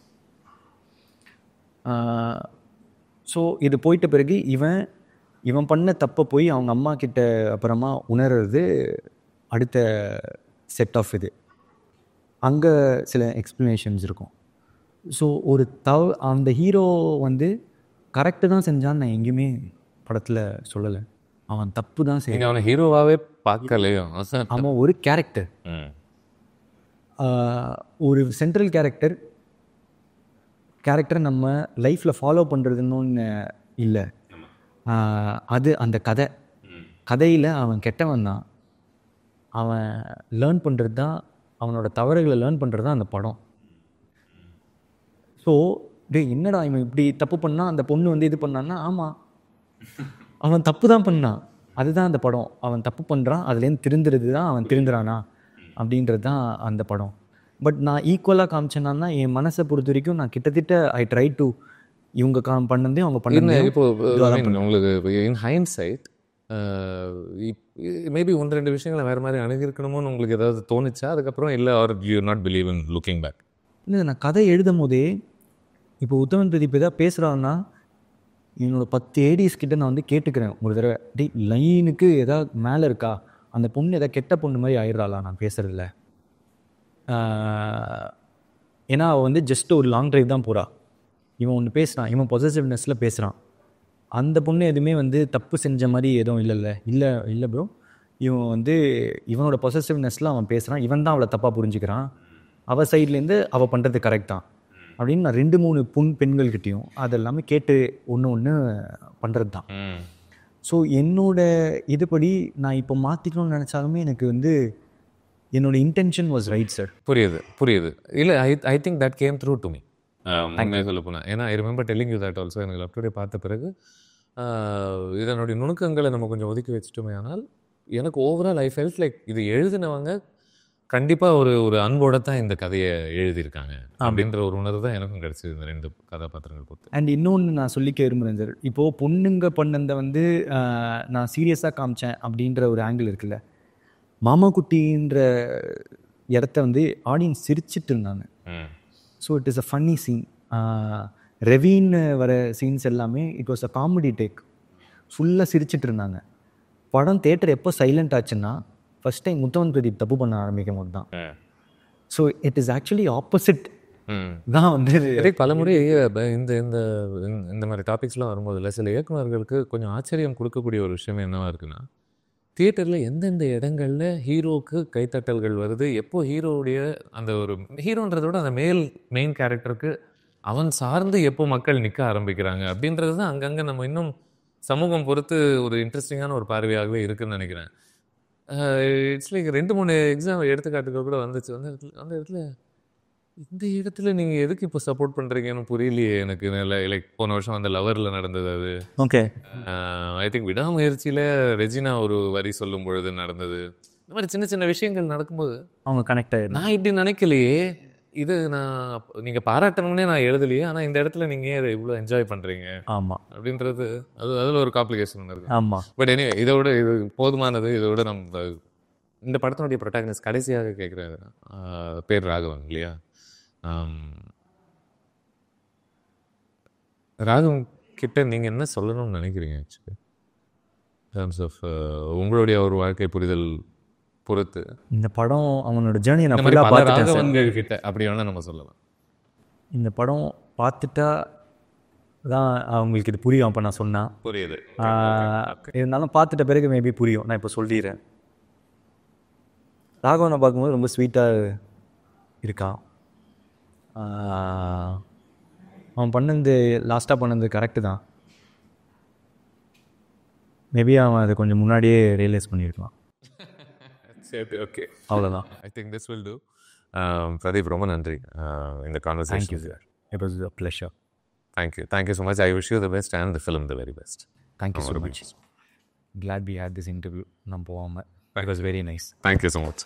ஸோ இது போயிட்ட பிறகு இவன் இவன் பண்ண தப்பை போய் அவங்க அம்மா கிட்ட அப்புறமா உணர்றது அடுத்த செட் ஆஃப் இது. அங்கே சில எக்ஸ்ப்ளனேஷன்ஸ் இருக்கும். ஸோ ஒரு அந்த ஹீரோ வந்து கரெக்டு தான் செஞ்சான்னு நான் எங்கேயுமே படத்தில் சொல்லலை. அவன் தப்பு தான் செய்ய. அவனை ஹீரோவாகவே பார்க்கலையோ. அவன் ஒரு கேரக்டர், ஒரு சென்ட்ரல் கேரக்டரை நம்ம லைஃப்பில் ஃபாலோ பண்ணுறதுன்னு ஒன்று இல்லை. அது அந்த கதையில் அவன் கெட்டவன் தான். அவன் லேர்ன் பண்ணுறது தான், அவனோட தவறுகளை லேர்ன் பண்ணுறது தான் அந்த படம். ஸோ என்னடா இவன் இப்படி தப்பு பண்ணால் அந்த பொண்ணு வந்து இது பண்ணான்னா, ஆமாம் அவன் தப்பு தான் பண்ணான், அதுதான் அந்த படம். அவன் தப்பு பண்ணுறான், அதுலேருந்து திருந்துறது தான் அவன் திருந்துறானா அப்படின்றது தான் அந்த படம். பட் நான் ஈக்குவலாக காமிச்சேன்னா என் மனசை பொறுத்த வரைக்கும் நான் கிட்டத்தட்ட ஐ ட்ரை டு இவங்க பண்ணதே அவங்க பண்ணது. இப்போ உங்களுக்கு இன் ஹைண்ட்சைட் மேபி 1-2 விஷயங்களை வேறு மாதிரி அணுகிருக்கணுமோன்னு உங்களுக்கு ஏதாவது தோணுச்சா அதுக்கப்புறம்? இல்லை, are you not believe in looking back? இல்லை, நான் கதை எழுதும் போதே இப்போ உத்தமன் பிரதீப் ஏதாவது பேசுகிறான்னா என்னோடய 10 ADs கிட்ட நான் வந்து கேட்டுக்கிறேன் ஒரு தடவை, லைனுக்கு எதாவது மேலே இருக்கா, அந்த பொண்ணு எதாவது கெட்ட பொண்ணு மாதிரி ஆயிடுறாளா நான் பேசுகிறதில்ல. ஏன்னா அவள் வந்து ஜஸ்ட் ஒரு லாங் ட்ரைவ் தான் போகிறா, இவன் ஒன்று பேசுகிறான், இவன் பொசசிவ்னஸில் பேசுகிறான், அந்த பொண்ணு எதுவுமே வந்து தப்பு செஞ்ச மாதிரி எதுவும் இல்லை ப்ரோ. இவன் வந்து இவனோட பொசசிவ்னஸில் அவன் பேசுகிறான், இவன் தான் அவளை தப்பாக புரிஞ்சுக்கிறான், அவள் சைட்லேருந்து அவள் பண்ணுறது கரெக்ட் தான் அப்படின்னு நான் 2-3 பெண்கள்கிட்டையும் அதெல்லாமே கேட்டு ஒன்று பண்ணுறது தான். ஸோ என்னோட இதுபடி நான் இப்போ மாற்றிக்கணும்னு நினச்சாலுமே எனக்கு வந்து என்னோட இன்டென்ஷன் வாஸ் ரைட் சார். புரியுது. இல்லை, I think that came through to me. சொல்ல போனேன், ஏன்னா I remember telling you that also. எனக்கு லவ் டுடே பார்த்த பிறகு இதனுடைய நுணுக்கங்களை நம்ம கொஞ்சம் ஒதுக்கி வச்சுட்டோமே. ஆனால் எனக்கு ஓவரால் ஐ ஃபெல்ட் லைக் இது எழுதினவங்க கண்டிப்பாக ஒரு அன்போட தான் இந்த கதையை எழுதியிருக்காங்க அப்படின்ற ஒரு உணர்வு தான் எனக்கும் கிடச்சிது இந்த 2 கதாபாத்திரங்கள் பொறுத்து. அண்ட் இன்னொன்று நான் சொல்லிக்க விரும்புகிறேன் சார், இப்போது பொண்ணுங்க பண்ணதை வந்து நான் சீரியஸாக காமிச்சேன் அப்படின்ற ஒரு ஆங்கிள் இருக்குல்ல, மாமாக்குட்டின்ற இடத்த வந்து ஆடியன்ஸ் சிரிச்சிட்டு இருந்தாங்க. So it is a funny scene. ரெவின்னு வர சீன்ஸ் எல்லாமே it was a comedy take, ஃபுல்லாக சிரிச்சிட்டு இருந்தாங்க. படம் தேட்டர் எப்போ சைலண்ட் ஆச்சுன்னா ஃபஸ்ட் டைம் முத்தமன் பிரதீப் தப்பு பண்ண ஆரம்பிக்கும் போது தான். So it is actually opposite தான் வந்து பலமுறை இந்த இந்த இந்த மாதிரி டாபிக்ஸ்லாம் வரும்போதில்ல சில இயக்குநர்களுக்கு கொஞ்சம் ஆச்சரியம் கொடுக்கக்கூடிய ஒரு விஷயம் என்னவா இருக்குன்னா, தியேட்டரில் எந்தெந்த இடங்களில் ஹீரோவுக்கு கைத்தட்டல்கள் வருது, எப்போ ஹீரோவுடைய அந்த ஒரு ஹீரோன்றதோட அந்த மெயின் கேரக்டருக்கு அவன் சார்ந்து எப்போ மக்கள் நிற்க ஆரம்பிக்கிறாங்க அப்படின்றது தான் அங்கங்கே நம்ம இன்னும் சமூகம் பொறுத்து ஒரு இன்ட்ரெஸ்டிங்கான ஒரு பார்வையாகவே இருக்குதுன்னு நினைக்கிறேன். இட்ஸ் லைக் 2-3 எக்ஸாம் எடுத்துக்காட்டுக்க கூட வந்துச்சு. அந்த இடத்துல இந்த இடத்துல நீங்கள் எதுக்கு இப்போ சப்போர்ட் பண்ணுறீங்கன்னு புரியலையே எனக்கு. லைக் போன வருஷம் அந்த லவரில் நடந்தது அது. ஓகே, ஐ திங்க் விடாமுயற்சியில் ரெஜினா ஒரு வரி சொல்லும் பொழுது நடந்தது. இந்த மாதிரி சின்ன சின்ன விஷயங்கள் நடக்கும்போது அவங்க கனெக்ட் ஆகிடும். நான் இப்படி நினைக்கலையே, இது நான் நீங்கள் பாராட்டணும்னே நான் எழுதலையே, ஆனால் இந்த இடத்துல நீங்கள் அதை இவ்வளோ என்ஜாய் பண்ணுறீங்க அப்படின்றது அதில் ஒரு காம்ப்ளிகேஷன் இருக்குது. ஆமாம். பட் எனிவே இதோட இது போதுமானது. இதோட நம்ம இந்த படத்தினுடைய ப்ரொட்டாகனிஸ்ட் கடைசியாக கேட்குற பேர் ராகவன் இல்லையா? ராகவன் கிட்ட நீங்கள் என்ன சொல்லணும்னு நினைக்கிறீங்க ஆக்சுவலி டர்ம்ஸ் ஆஃப் உங்களுடைய ஒரு வாழ்க்கை புரிதல் பொறுத்து? இந்த படம் அவனோட ஜேர்னி நான் கிட்ட அப்படி வேணால் நம்ம சொல்லலாம். இந்த படம் பார்த்துட்டா தான் அவங்களுக்கு இது புரியும். அப்போ நான் சொன்னேன் புரியுது. இருந்தாலும் பார்த்துட்ட பிறகு மேபி புரியும். நான் இப்போ சொல்லிடுறேன். ராகவனை பார்க்கும்போது ரொம்ப ஸ்வீட்டாக இருக்கான். அவன் பண்ணது லாஸ்ட்டாக பண்ணது கரெக்டு தான். மேபி அவன் அதை கொஞ்சம் முன்னாடியே ரியலைஸ் பண்ணியிருக்கலாம். சரி, ஓகே, அவ்வளோதான். I think this will do. Pradeep, ரொம்ப நன்றி இந்த conversation. Thank you, sir. It was a pleasure. Thank you so much. I wish you the best and the film the very best. Thank you so much. Glad we had this interview. நம்ம போகாமல். It was very nice. Thank you so much.